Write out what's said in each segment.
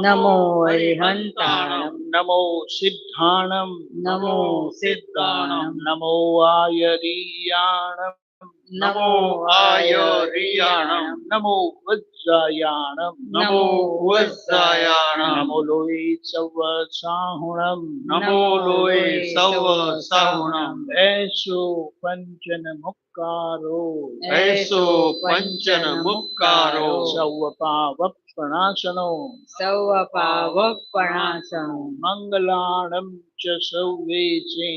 नमो अरिहंताणं नमो सिद्धाणं नमो सिद्धाणं नमो आयरीयाणं नमो आयरीयाणं नमो वज्रायाणं नमो वज्रायाणं नमो लोये सव साहुणं नमो लोये सव साहुणं ऐसो पंचन मुक्कारो ऐसो पंचन मुक्कारो सव पावपणासनो सौवपावपणासनो मंगलाणं च सौवेचे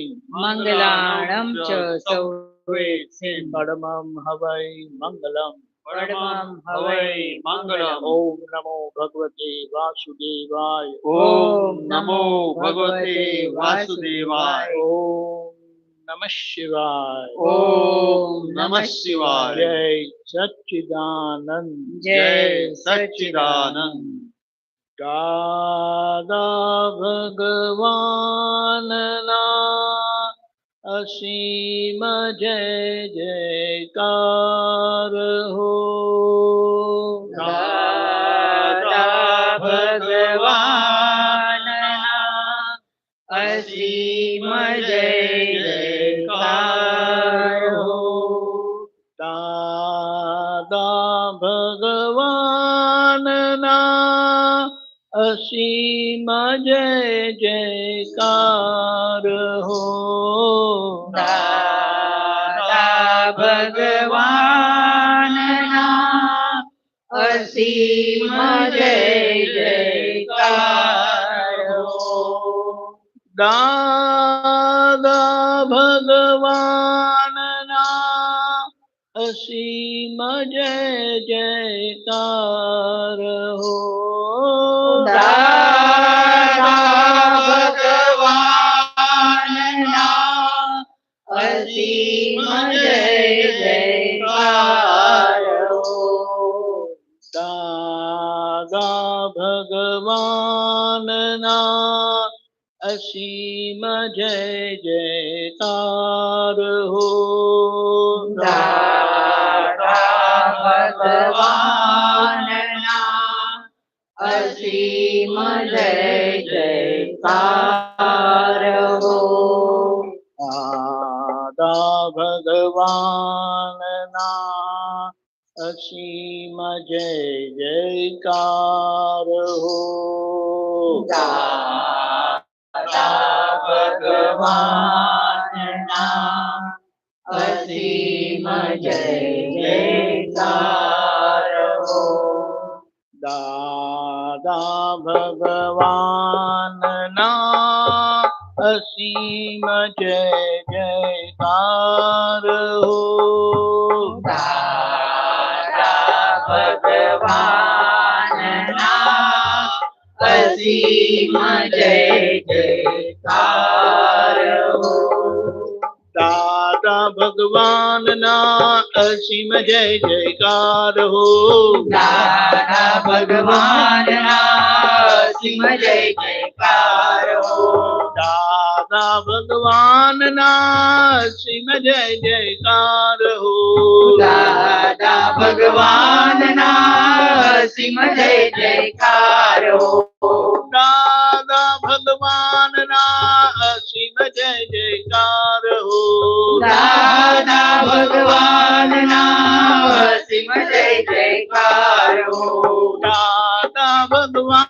मंगलाणं च सौवेचे परमं हवै मंगलम् परमं हवै मंगलम् ओम नमो भगवते वासुदेवाय ओम नमो भगवते वासुदेवाय ओम नमः शिवाय ओम नमः शिवाय जय सच्चिदानंद जय सच्चिदानंद दादा भगवानना असीम जय जयकार हो दादा भगवानना असीम जय जयकार हो दादा भगवानना असीम जय जयकार हो दादा भगवानना असीम जय जयकार हो दादा भगवानना असीम जय जयकार हो दादा भगवानना असीम जय जयकार हो दादा भगवानना असीम जय जयकार हो दादा भगवानना असीम जय जयकार हो दादा भगवानना असीम जय जयकार हो दादा भगवानना असीम जय जयकार हो दादा भगवानना असीम जय जयकार हो दादा भगवानना असीम जय जयकार हो दादा भगवानना असीम जय जयकार हो दादा भगवानना असीम जय जयकार हो दादा भगवानना असीम जय जयकार हो दादा भगवानना असीम जय जयकार हो दादा भगवानना असीम जय जयकार हो दादा भगवानना असीम जय जयकार हो दादा भगवान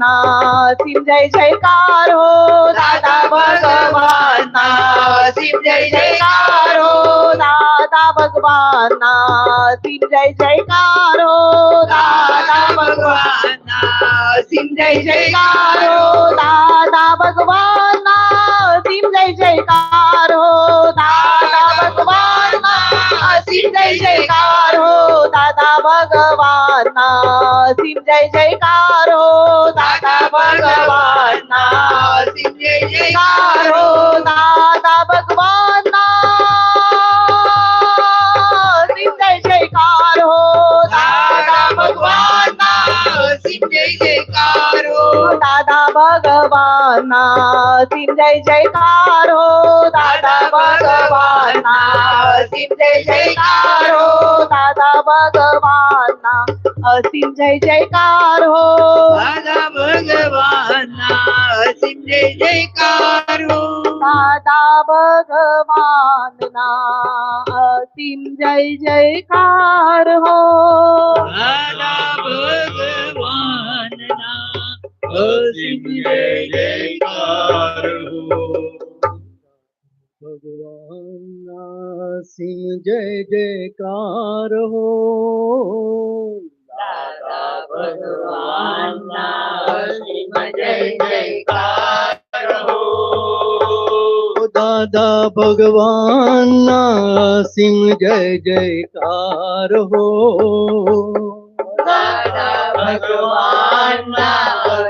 ભગવાનના સિમ જય જયકાર હો દાદા ભગવાનના સિમ જય જયકાર હો દાદા ભગવાનના સિમ જય જયકાર હો દાદા ભગવાનના સિમ જય જયકાર હો દાદા ભગવાનના સિમ જય જયકાર હો દાદા ભગવાનના સિમ જય જયકાર હો દાદા ભગવાનના સિમ જય જયકાર હો દાદા ભગવાનના સિમ જય જયકાર હો દાદા ભગવાનના સિમ જય જયકાર હો દાદા ભગવાનના સિમ જય જયકાર હો દાદા ભગવાનના સિમ જય જયકાર હો દાદા ભગવાનના સિમ જય જયકાર હો દાદા ભગવાનના સિમ જય જયકાર હો દાદા ભગવાનના સિમ જય જયકાર હો દાદા ભગવાનના સિમ જય જયકાર હો દાદા ભગવાનના સિમ જય જયકાર હો ભગવાનના સિમ જય જયકાર હો દાદા ભગવાનના સિમ જય જયકાર હો દાદા ભગવાનના સિમ જય જયકાર હો દાદા ભગવાનના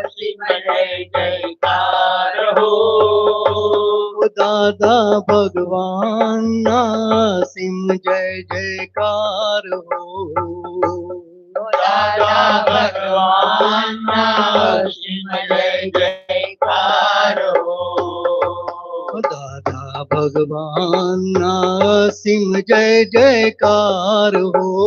સિમ જય જયકાર હો દાદા ભગવાનના સિમ જય જયકાર હો દાદા ભગવાનના સિમ જય જયકાર હો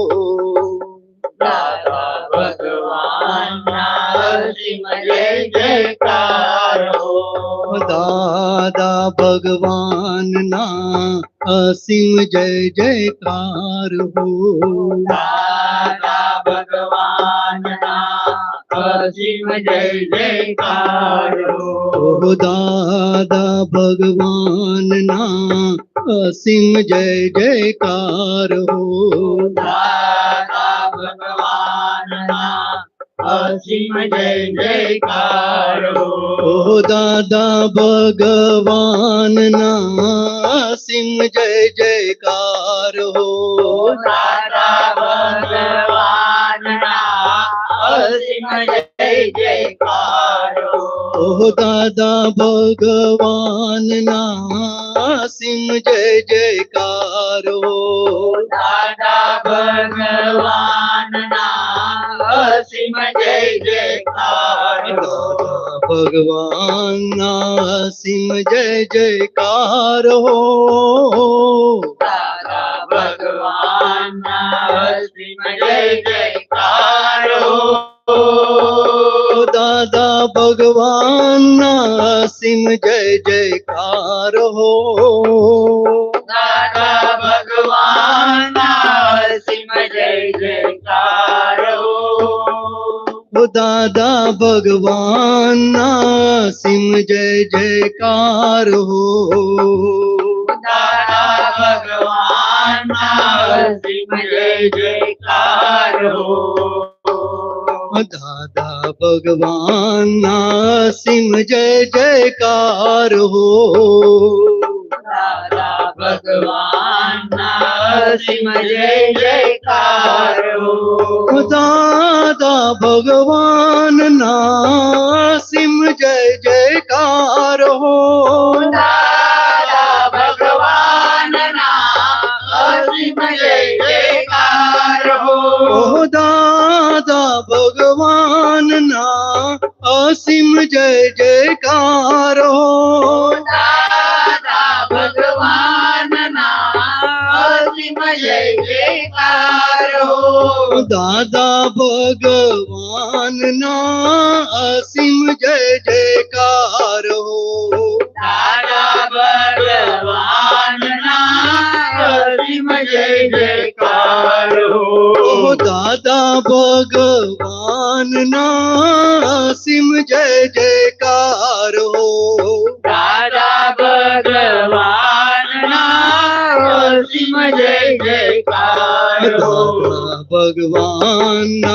દાદા ભગવાનના સિમ જય જયકાર હો દાદા ભગવાનના સિમ જય જયકાર હો દાદા ભગવાનના અસીમ જય જયકાર હો દાદા ભગવાનના અસીમ જય જયકાર હો દાદા ભગવાનના અસીમ જય જયકાર હો દાદા ભગવાનના અસીમ જય જયકાર હો દાદા ભગવાનના અસીમ જય જયકાર હો દાદા ભગવાનના અસીમ જય જયકાર હો દાદા ભગવાનના અસીમ જય જયકાર હો દાદા ભગવાનના અસીમ જય જયકાર હો ભગવાનના અસીમ જય જયકાર હો દાદા ભગવાનના અસીમ જય જયકાર હો દાદા ભગવાનના અસીમ જય જયકાર હો દાદા ભગવાનના અસીમ જય જયકાર હો દાદા ભગવાનના અસીમ જય જયકાર હો દાદા ભગવાનના અસીમ જય જયકાર હો દાદા ભગવાનના અસીમ જય જયકાર હો દાદા ભગવાનના અસીમ જય જયકાર હો દાદા ભગવાનના અસીમ જય જયકાર હો દાદા ભગવાનના અસીમ જય જયકાર હો દાદા ભગવાનના અસીમ જય જયકાર હો દાદા ભગવાનના અસીમ જય જયકાર હો દાદા ભગવાનના અસીમ જય જયકાર હો દાદા ભગવાનના અસીમ જય જયકાર હો દાદા ભગવાનના અસીમ જય जय जयकार हो દાદા ભગવાનના અસીમ જય જયકાર હો दादा भगवान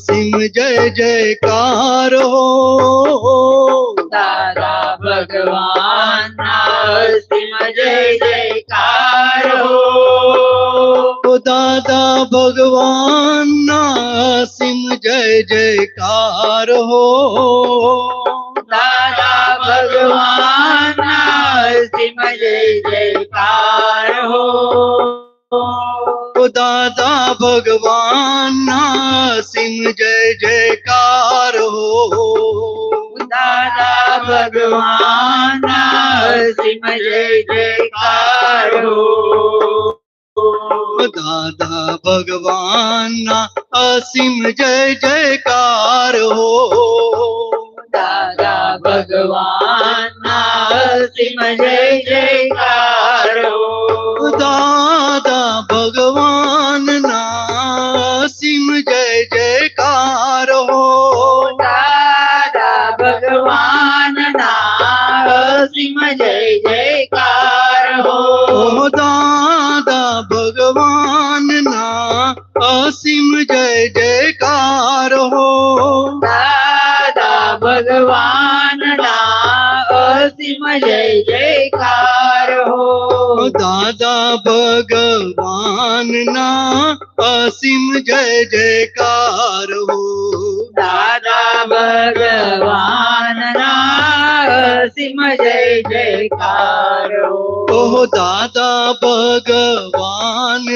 सिम जय जयकार हो દાદા ભગવાનના અસીમ જય જયકાર હો दादा भगवान सिम जय जयकार हो દાદા ભગવાનના અસીમ જય જયકાર હો दादा भगवान सिम जय जयकार हो દાદા ભગવાનના અસીમ જય જયકાર હો दादा भगवान असीम जय जयकार हो દાદા ભગવાનના અસીમ જય જયકાર હો दादा भगवान असीम जय जयकार हो દાદા ભગવાનના અસીમ જય જયકાર હો दादा भगवान असीम जय जयकार हो દાદા ભગવાનના અસીમ જય જયકાર હો दादा भगवान असीम जय जयकार हो દાદા ભગવાનના અસીમ જય જયકાર હો ओह दादा भगवान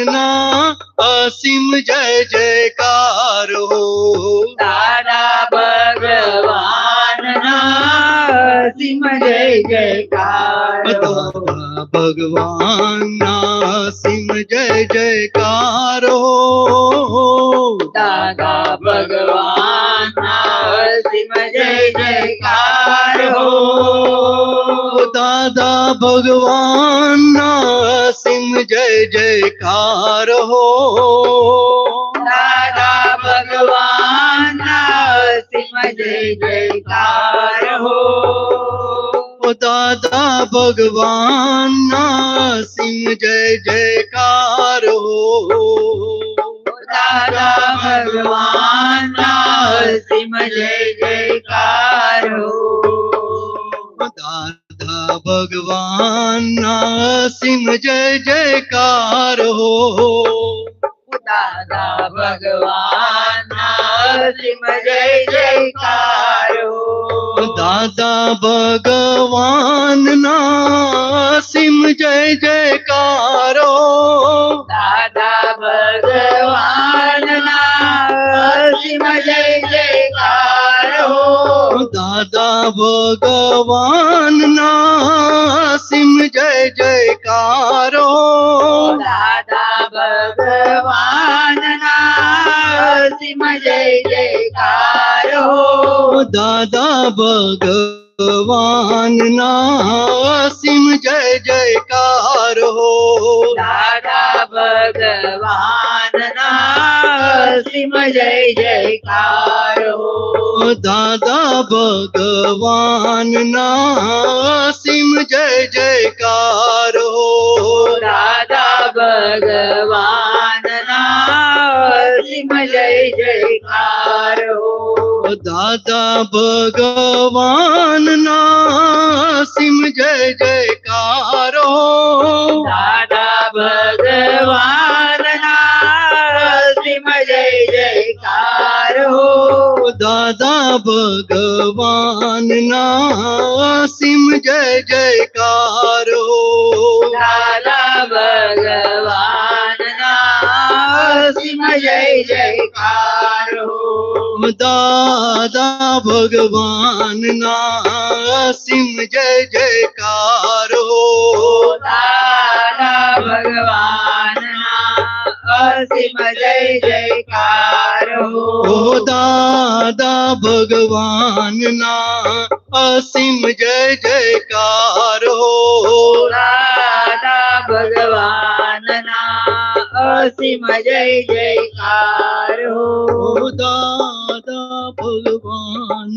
असीम जय जयकार हो દાદા ભગવાનના અસીમ જય જયકાર હો दादा भगवान असीम जय जयकार हो દાદા ભગવાનના અસીમ જય જયકાર હો दादा भगवान असीम जय जयकार हो દાદા ભગવાનના અસીમ જય જયકાર હો दादा भगवान असीम जय जयकार हो દાદા ભગવાનના અસીમ જય જયકાર હો दादा भगवान असीम जय जयकार हो દાદા ભગવાનના અસીમ જય જયકાર હો दादा भगवान असीम जय जयकार हो દાદા ભગવાનના અસીમ જય જયકાર હો दादा भगवान असीम जय जयकार हो દાદા ભગવાનના અસીમ જય જયકાર હો दादा भगवान असीम जय जयकार हो દાદા ભગવાનના અસીમ જય જયકાર હો दादा भगवान असीम जय जयकार हो દાદા ભગવાનના અસીમ જય જયકાર હો दादा भगवान असीम जय जयकार हो દાદા ભગવાનના અસીમ જય જયકાર હો दादा भगवान असीम जय जयकार हो દાદા ભગવાનના અસીમ જય જયકાર હો दादा भगवान असीम जय जयकार हो દાદા ભગવાનના અસીમ જય જયકાર હો ओ दादा भगवान असीम जय जयकार हो દાદા ભગવાનના અસીમ જય જયકાર હો ओ दादा भगवान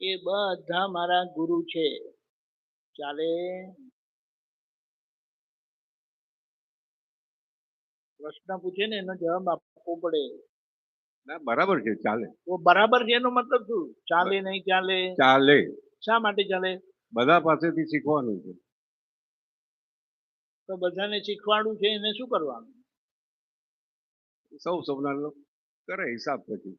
એ બધા મારા ગુરુ છે. ચાલે? પ્રશ્ન પૂછે ને એનો જવાબ આપવો પડે. ના બરાબર છે, ચાલે. તો બરાબર છે એનો મતલબ શું? ચાલે નહીં ચાલે? ચાલે. શા માટે ચાલે? બધા પાસેથી શીખવાનું છે. તો બધાને શીખવાડવું છે એને શું કરવાનું? સૌ સૌના કરે હિસાબ પછી.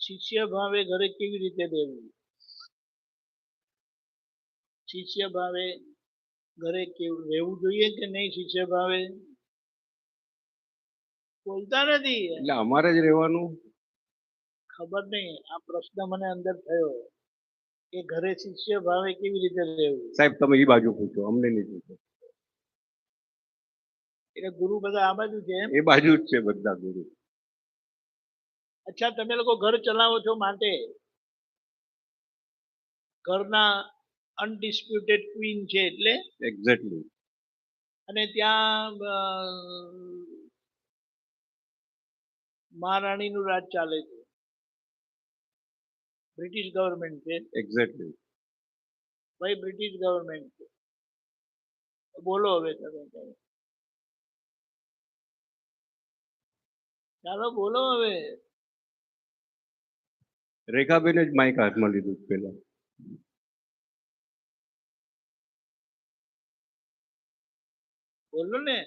શિષ્ય ભાવે ઘરે કેવી રીતે રહેવું? શિષ્ય ભાવે ઘરે કેવું રહેવું જોઈએ કે નહીં? શિષ્ય ભાવે બોલતા નથી. એટલે અમારે જ રહેવાનું. ખબર નહીં, આ પ્રશ્ન મને અંદર થયો કે ઘરે શિષ્ય ભાવે કેવી રીતે રહેવું. સાહેબ તમે એ બાજુ પૂછો, અમને નહીં પૂછો. એટલે ગુરુ બધા આ બાજુ છે? એ બાજુ જ છે બધા ગુરુ. અચ્છા, તમે લોકો ઘર ચલાવો છો માટે ઘરના અનડિસ્પ્યુટેડ ક્વીન છે એટલે? એક્ઝેક્ટલી. અને ત્યાં મહારાણીનું રાજ ચાલે છે, બ્રિટિશ ગવર્મેન્ટ છે. એક્ઝેક્ટલી. ભાઈ બ્રિટિશ ગવર્મેન્ટ છે. બોલો હવે તમે કઈ. ચાલો બોલો હવે. રેખાબેને જ માઇક હાથમાં લીધું પેલા. બોલો ને.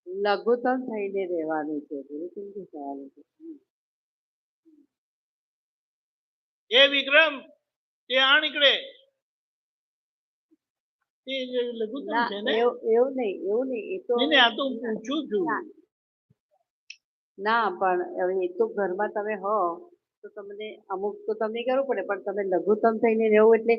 લઘુત્તમ થઈને રહેવાનું છે. ગુરુકુળ કે સવાલ છે. એ વિક્રમ, તે આ નીકળે. તે લઘુત્તમ ના, છે ને? એવું નહીં એ તો નહીં, આ તો હું પૂછું છું. ના, પણ હવે એ તો ઘરમાં તમે હો તો તમને અમુક તો તમને કરવું પડે, પણ તમે લઘુત્તમ થઈને રહેવું એટલે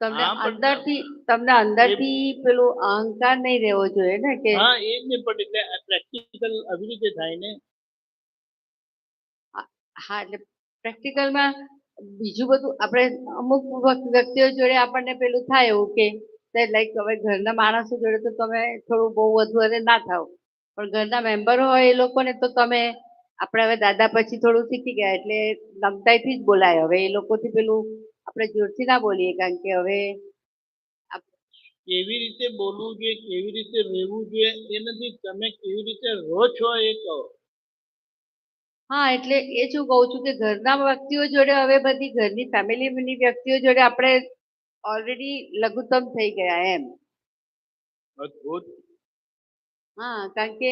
તમને હા, પણ અંદરથી પેલું અહંકાર નહીં રહેવો જોઈએ ને કે હા એ જ ને, પણ એટલે પ્રેક્ટિકલ આવી રીતે થાય ને. હા, એટલે પ્રેક્ટિકલમાં બીજું બધું આપણે અમુક વ્યક્તિઓ જોડે આપણને પેલું થાય એવું કે લાઈક હવે ઘરના માણસો જોડે તો તમે થોડું બહુ વધુ ના થાવ, પણ ઘરના મેમ્બર હોય એ લોકોને તો તમે આપણે હવે દાદા પછી થોડું શીખી ગયા એટલે નમતાઈથી જ બોલાય. હવે એ લોકોથી પેલું આપણે જોરથી ના બોલીએ, કારણ કે હવે કેવી રીતે બોલવું જોઈએ, કેવી રીતે રહેવું જોઈએ એ નથી, તમે કેવી રીતે રહો છો એ કહો. હા, એટલે એ જ હું કહું છું કે ઘરના વ્યક્તિઓ જોડે હવે બધી ઘરની ફેમિલીની વ્યક્તિઓ જોડે આપણે ઓલરેડી લઘુત્તમ થઈ ગયા એમ. અદભુત. હા, કારણ કે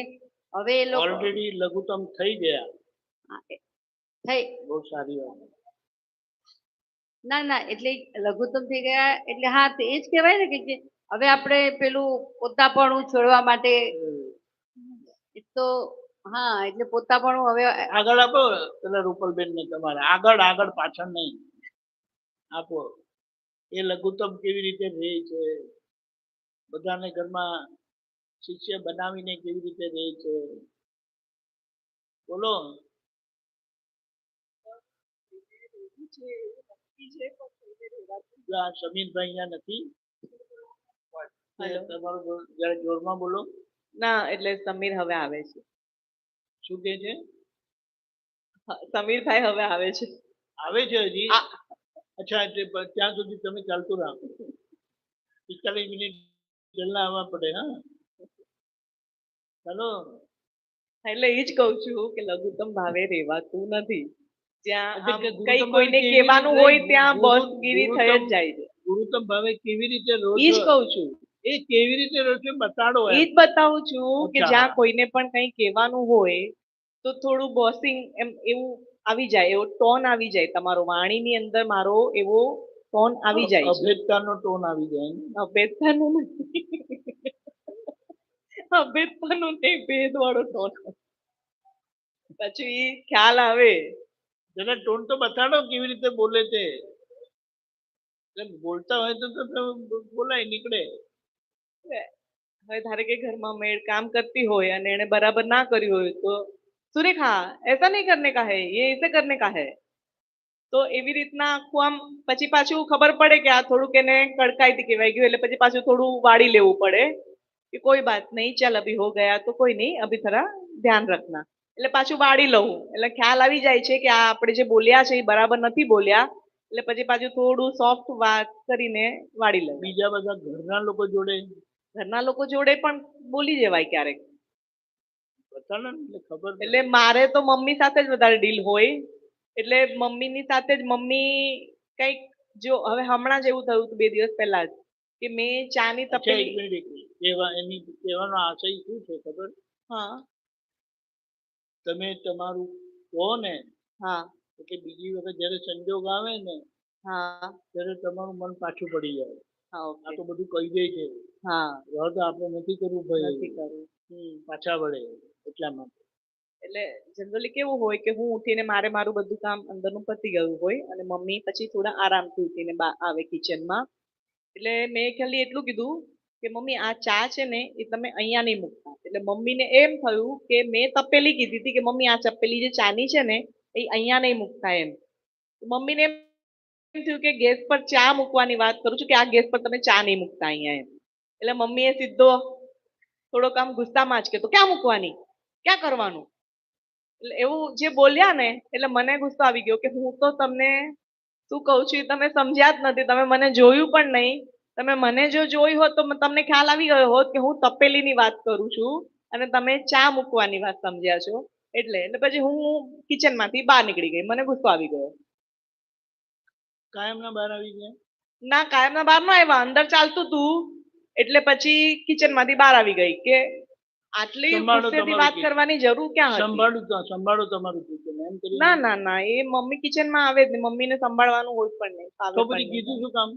હવે એ લોકો ઓલરેડી લઘુત્તમ થઈ ગયા. થઈ બહુ સારી વાત. ના એટલે લઘુત્તમ થઈ ગયા એટલે હા તો એ જ કહેવાય ને કે હવે આપણે પેલું પોતાપણું છોડવા માટે તો હા, એટલે પોતાપણું હવે આગળ આપો પેલા રૂપલબેન ને, તમારે આગળ પાછળ નહીં આપો. એ લઘુત્તમ કેવી રીતે રહે છે, બધાને ઘરમાં શિષ્ય બનાવીને કેવી રીતે રહે છે, બોલો. સમીરભાઈ અહીંયા નથી. તમારું જરા જોરમાં બોલો. ના, એટલે સમીર હવે આવે છે. શું કે છે? સમીરભાઈ હવે આવે છે. આવે છે હજી? અચ્છા, એટલે ત્યાં સુધી તમે ચાલતું રાખો. 45 મિનિટ જલ્લા આવવા પડે. હા, ચાલો. એટલે એ જ કહું છું કે લઘુત્તમ ભાવે રહેવાતું નથી. જ્યાં ગુરુત્તમ કઈ ભાવે કોઈને કેવી કહેવાનું રીતે- હોય ત્યાં બોસગીરી થઈ જ ગુરુત્તમ- જાય છે. ગુરુત્તમ ભાવે કેવી રીતે રહો એ જ છો? કહું છું. એ કેવી રીતે રહો છો બતાડો. એ જ બતાવું છું કે અચ્છા. જ્યાં કોઈને પણ કંઈ કહેવાનું હોય તો થોડું બોસિંગ એમ એવું આવી જાય, એવો ટોન આવી જાય, તમારો વાણીની અંદર મારો એવો ટોન આવી જાય છે. અભેદતાનો ટોન આવી જાય ને? અભેદતાનું નથી, અભેદતાનું નહીં, ભેદ વાળો ટોન. પછી ખ્યાલ આવે. જરા ટોન તો બતાડો કેવી રીતે બોલે છે. બોલતા હોય તો બોલાય, નીકળે. હવે ધારે કે ઘરમાં મેડ કામ કરતી હોય અને એને બરાબર ના કર્યું હોય તો સુરેખા ऐसा नहीं करने का है, ये ऐसे करने का है, તો એવી રીતના આખું આમ પછી પાછું ખબર પડે કે આ થોડુંક એને કડકાઈથી કહેવાય ગયું એટલે પછી પાછું થોડું વાળી લેવું પડે કે કોઈ બાત નહીં, ચાલ અભી હો ગયા તો કોઈ નહીં, અભી થરા ધ્યાન રખના. એટલે પાછું વાળી લઉં એટલે ખ્યાલ આવી જાય છે કે આ આપણે જે બોલ્યા છે એ બરાબર નથી બોલ્યા, એટલે પછી પાછું થોડું સોફ્ટ વાત કરીને વાળી લઉં. બીજા બધા ઘરના લોકો જોડે ઘરના લોકો જોડે પણ બોલી જવાય ક્યારેક. બધાને એટલે ખબર પડે. એટલે મારે તો મમ્મી સાથે જ વધારે ડીલ હોય, એટલે મમ્મીની સાથે જ મમ્મી કંઈક જો હવે હમણાં જ એવું થયું હતું 2 દિવસ પહેલા જ કે મેં ચાની અચ્છા, એક તપેલી. મિનિટ, એક મિનિટ. એની કહેવાનો આશય શું છે ખબર? હા તમે તમારું કહો ને હા કે બીજી વખત જ્યારે સંજોગ આવે ને હા ત્યારે તમારું મન પાછું પડી જાય. હા આ ઓકે તો બધું કહી દે છે, હા હવે તો આપણે નથી કરવું ભાઈ, નથી કરવું. પાછા વળે એટલા માટે. એટલે જનરલી કેવું હોય કે હું ઉઠીને મારું બધું કામ અંદરનું પતી ગયું હોય અને મમ્મી પછી થોડા આરામથી ઉઠીને આવે કિચનમાં. એટલે મેં ખાલી એટલું કીધું કે મમ્મી આ ચા છે ને એ તમે અહીંયા નહીં મૂકતા. એટલે મમ્મીને એમ થયું કે મેં તપેલી કીધી હતી કે મમ્મી આ તપેલી જે ચાની છે ને એ અહીંયા નહીં મૂકતા એમ. મમ્મીને એમ થયું કે ગેસ પર ચા મૂકવાની વાત કરું છું કે આ ગેસ પર તમે ચા નહીં મૂકતા અહીંયા એમ. એટલે મમ્મીએ સીધો થોડોક આમ ગુસ્સામાં જ કે તો ક્યાં મૂકવાની, ક્યાં કરવાનું, એટલે એવું જે બોલ્યા ને એટલે મને ગુસ્સો આવી ગયો કે હું તો તમને શું કહું છું એ તમે સમજ્યા જ નથી, તમે મને જોયું પણ નહીં. તમે મને જો જોઈ હોત તો તમને ખ્યાલ આવી ગયો હોત કે હું તપેલીની વાત કરું છું અને તમે ચા મૂકવાની વાત સમજ્યા છો. એટલે પછી હું કિચનમાંથી બહાર નીકળી ગઈ, મને ગુસ્સો આવી ગયો. કાયમના બહાર આવી ગયા? ના કાયમના બહાર ન આવ્યા, અંદર ચાલતું હતું એટલે પછી કિચનમાંથી બહાર આવી ગઈ કે આટલી સંભાળો ગુસ્સેથી તમારું વાત કિચન. કરવાની જરૂર ક્યાં હતી. સંભાળો તમારું કિચન એમ કરી. ના ના ના એ મમ્મી કિચનમાં આવે જ નહીં, મમ્મીને સંભાળવાનું હોય પણ નહીં, ફાવે તો પણ પછી કીધું નહીં. શું કામ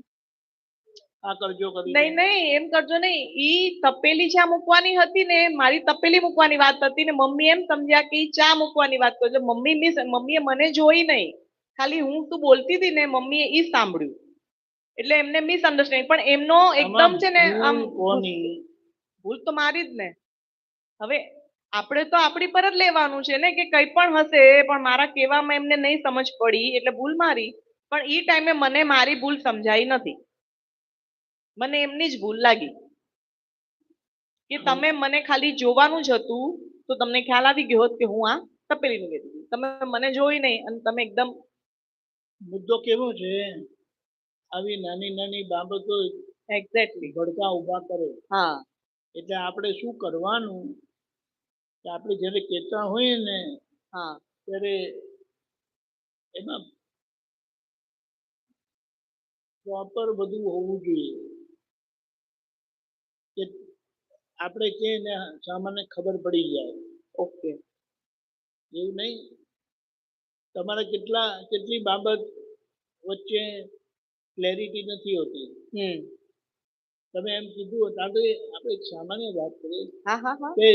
આ કરજો કરી? નહીં નહીં એમ કરજો નહીં, ઈ તપેલી ચા મૂકવાની હતી ને મારી તપેલી મૂકવાની વાત હતી ને મમ્મી એમ સમજ્યા કે ઈ ચા મૂકવાની વાત કરજો. મમ્મીએ મને જોઈ નહીં, ખાલી હું તું બોલતી હતી ને મમ્મીએ ઈ સાંભળ્યું એટલે એમને મિસઅન્ડરસ્ટેન્ડિંગ. પણ એમનો એકદમ છે ને આમ ભૂલ તો મારી જ ને. હવે આપણે તો આપણી પર જ લેવાનું છે ને કે કંઈ પણ હશે પણ મારા કહેવામાં એમને નહીં સમજ પડી એટલે ભૂલ મારી. પણ ઈ ટાઈમે મને મારી ભૂલ સમજાઈ નથી, મને એમની જ ભૂલ લાગી કે તમે મને ખાલી જોવાનું જ હતું તો તમને ખ્યાલ આવી ગયો હોત કે હું આ તપેલી મૂકી દીધી, તમે મને જોઈ નહીં અને તમે એકદમ. મુદ્દો કેવો છે, આવી નાની નાની બાબતો એક્ઝેક્ટલી ભડકા ઉભા કરે. હા એટલે આપણે શું કરવાનું કે આપણે જ્યારે કહેતા હોઈએ ને હા ત્યારે એમાં પ્રોપર બધું હોવું જોઈએ કે આપણે કે ને સામાન્ય ખબર પડી જાય. ઓકે એવું નહીં, તમારે કેટલી બાબત વચ્ચે ક્લેરિટી નથી હોતી. તમે એમ કીધું આપણે એક સામાન્ય વાત કરીએ હા હા હા કે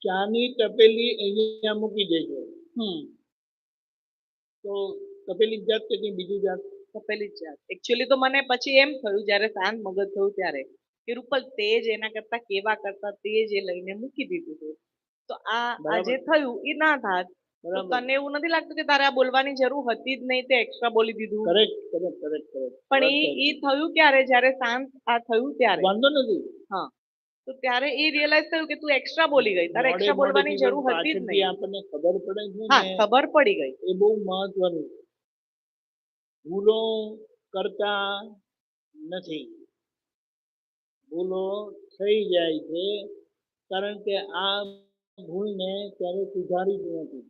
ચાની તપેલી અહીંયા મૂકી દેજો, તો તપેલી જાત કે કંઈ બીજું જાત? તપેલી જ. એકચ્યુઅલી તો મને પછી એમ થયું જ્યારે શાંત મગજ થયું ત્યારે કે રૂપલ તે જ એના કરતા કેવા કરતા તે જ એ લઈને મૂકી દીધું હતું, તો આ જે થયું એ ના થાત. તો તને એવું નથી લાગતું કે તારે આ બોલવાની જરૂર હતી જ નહીં, તે એક્સ્ટ્રા બોલી દીધું? કરેક્ટ. પણ એ થયું ક્યારે, જ્યારે શાંત આ થયું ત્યારે. વાંધો નથી. હા તો ત્યારે એ રિયલાઇઝ થયું કે તું એક્સ્ટ્રા બોલી ગઈ, તારે એક્સ્ટ્રા બોલવાની જરૂર હતી જ નહીં. આપણને ખબર પડે છે હા ને, ખબર પડી ગઈ. એ બહુ મહત્વનું. ભૂલો કરતા નથી, ભૂલો થઈ જાય છે કારણ કે આ ભૂલને ક્યારે સુધારી જ નથી.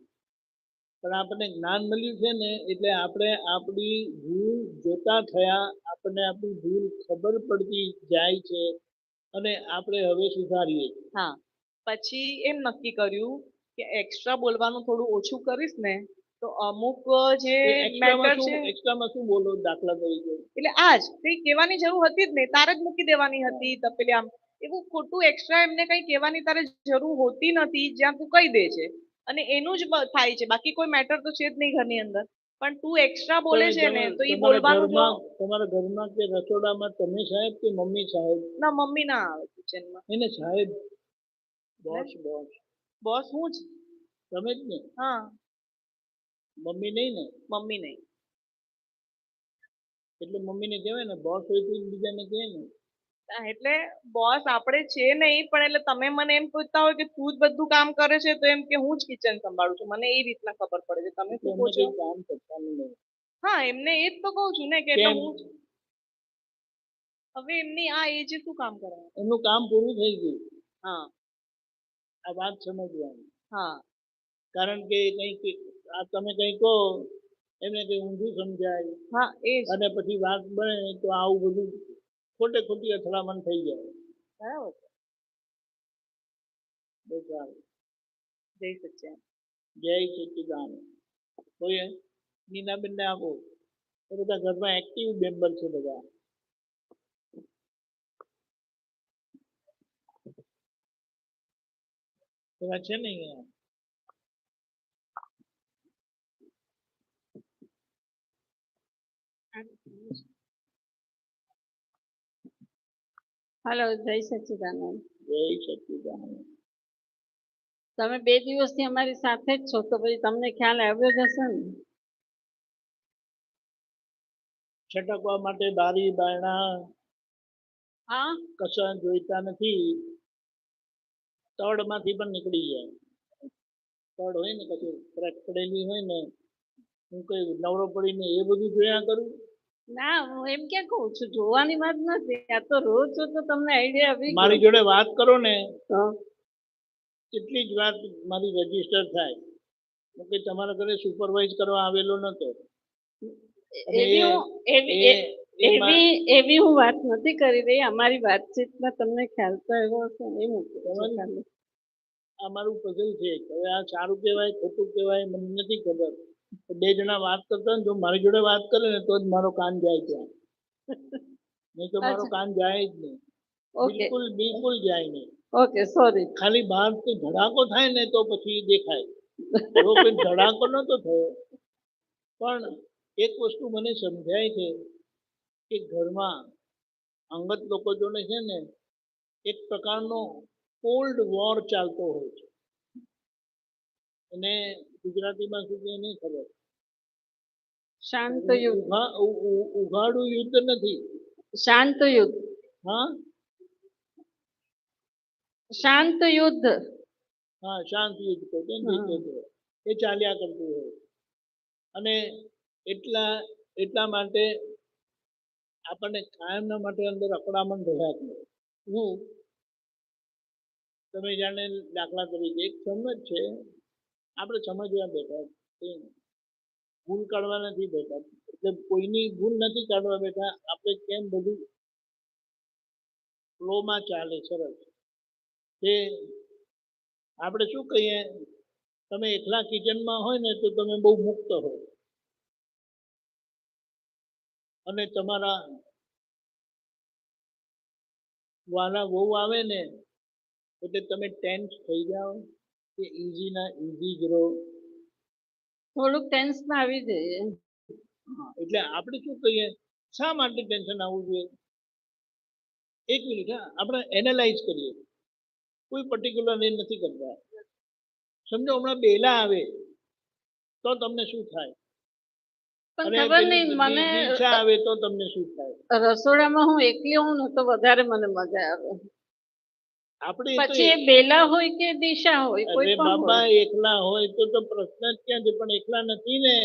પણ આપણને જ્ઞાન મળ્યું છે ને એટલે આપણે આપણી ભૂલ જોતા થયા, આપણને આપણી ભૂલ ખબર પડતી જાય છે અને આપણે હવે સુધારીએ. હા પછી એમ નક્કી કર્યું કે એક્સ્ટ્રા બોલવાનું થોડું ઓછું કરીશ ને તો અમુક જે મેટર છે. એક્સ્ટ્રામાં શું બોલો દાખલા તરીકે? એટલે આજ કઈ કહેવાની જરૂર હતી જ નહીં, તારે જ મૂકી દેવાની હતી તપેલી. આમ એવું ખોટું એક્સ્ટ્રા એમને કઈ કહેવાની તારે જરૂર હોતી નથી જ્યાં તું કહી દે છે અને એનું જ થાય છે, બાકી કોઈ મેટર તો છે જ નહીં ઘરની અંદર. પણ તું એક્સ્ટ્રા બોલે છે ને તો એ બોલવાનું જો. તમારા ઘરમાં કે રસોડામાં તમે સાહેબ કે મમ્મી સાહેબ? ના મમ્મી ના આવે કિચનમાં. એને સાહેબ બોસ હું જ. તમે જ ને? હા મમ્મી નહીં ને? મમ્મી નહીં. એટલે મમ્મીને કહેવાય ને બોસ હોય તો બીજાને કહે ને. હા, એટલે બોસ આપણે છે નહીં, પણ એટલે તમે મને એમ પૂછતા હોય કે તું જ બધું કામ કરે છે તો એમ કે હું જ કિચન સંભાળું છું, મને એ રીતના ખબર પડે છે. તમે શું કહો એમને છો? કઈ કામ કરવાનું નહીં. હા, એમને એ જ તો કહું છું ને કે એટલે કેમ? હું હવે એમની આ એજે શું કામ કરવાનું. એમનું કામ પૂરું થઈ ગયું. હા આ વાત સમજવાની. હા કારણ કે કંઈક આ તમે કંઈ કહો એમને કંઈ ઊંધું સમજાય હા એ જ અને પછી વાત બને તો આવું બધું ખોટે ખોટી અથડામણ થઈ જાય. બરાબર છે. બહુ સારું. જય સચ્ચિદાનંદ. જય સચ્ચિદાનંદ. કોઈ નીનાબેનને આપો. એ બધા ઘરમાં એક્ટિવ મેમ્બર છે બધા. એવા છે ને અહીંયા. હાલો, જય સચ્ચિદાનંદ. જય સચ્ચિદાનંદ. તમે 2 દિવસથી અમારી સાથે જ છો તો પછી તમને ખ્યાલ આવ્યો જ હશે ને. છટકવા માટે બારી બારણા હા, કશા જોઈતા નથી. તળમાંથી પણ નીકળી જાય. તળ હોય ને કશું ક્રેક પડેલી હોય ને, હું કઈ નવરો પડીને એ બધું જોયા કરું. ના હું એમ ક્યાં કહું છું, જોવાની વાત નથી. આ તો રોજ છો તો તમને આઈડિયા આવી ગયો. મારી જોડે વાત કરો ને તો એટલી જ વાત મારી રજીસ્ટર થાય. હું કઈ તમારા ઘરે સુપરવાઇઝ કરવા આવેલો નતો. અને એવી એ- હું એવી એ- એ મા- એવી એવી હું વાત નથી કરી રહી. અમારી વાતચીતમાં તમને ખ્યાલ તો આવ્યો હશે ને, એ મૂકું છું તમારી- ખાલી. આ મારું પઝલ છે. હવે આ સારું કહેવાય ખોટું કહેવાય મને નથી ખબર. બે જણા વાત કરતા હોય ને જો મારી જોડે વાત કરે ને તો જ મારો કાન જાય ત્યાં. નહીં તો મારો અચ્છા. કાન જાય જ નહીં. ઓકે બિલકુલ બિલકુલ જાય નહીં. Okay, sorry. ખાલી બહાર થી ધડાકો થાય ને તો પછી દેખાય. એવો કોઈ ધડાકો નતો થયો. પણ એક વસ્તુ મને સમજાય છે કે ઘરમાં અંગત લોકો જોડે છે ને એક પ્રકારનો કોલ્ડ વોર ચાલતો હોય છે. એને ગુજરાતીમાં શું કહે નહીં ખબર. શાંત યુદ્ધ. ઉઘાડું યુદ્ધ નથી. શાંત યુદ્ધ. હા શાંત યુદ્ધ. હા શાંત યુદ્ધ કહો છો ને, હા. એ ચાલ્યા કરતું હોય. અને એટલા માટે આપણને કાયમના માટે અંદર અકળામણ રહ્યા કરે. તમે જાણે દાખલા તરીકે એક સમજ છે, આપણે સમજવા બેઠા છીએ. ભૂલ કાઢવા નથી બેઠા. એટલે કોઈની ભૂલ નથી કાઢવા બેઠા. આપણે કેમ બધું ફ્લોમાં ચાલે સરસ. તે આપણે શું કહીએ, તમે એકલા કિચનમાં હોય ને તો તમે બહુ મુક્ત હો. અને તમારા વાલા વહુ આવે ને એટલે તમે ટેન્સ થઈ જાઓ કે ઇઝી ના ઇઝી જ રહો. થોડુંક ટેન્શન આવી જાય. એટલે આપણે શું કહીએ, શા માટે ટેન્શન આવવું જોઈએ? એક મિનિટ, હા આપણે એનાલાઇઝ કરીએ. કોઈ પર્ટિક્યુલર એ નથી કરતા. સમજો હમણાં બેલા આવે તો તમને શું થાય? પણ અને ખબર નહીં મને દિશા આવે તો તમને શું થાય? રસોડામાં હું એકલી હોઉં ને તો વધારે મને મજા આવે. આપણે તો પછી એ બેલા હોય કે દિશા હોય કોઈ અરે પણ બાપા હોય. એકલા હોય તો પ્રશ્ન જ ક્યાં છે? પણ એકલા નથી ને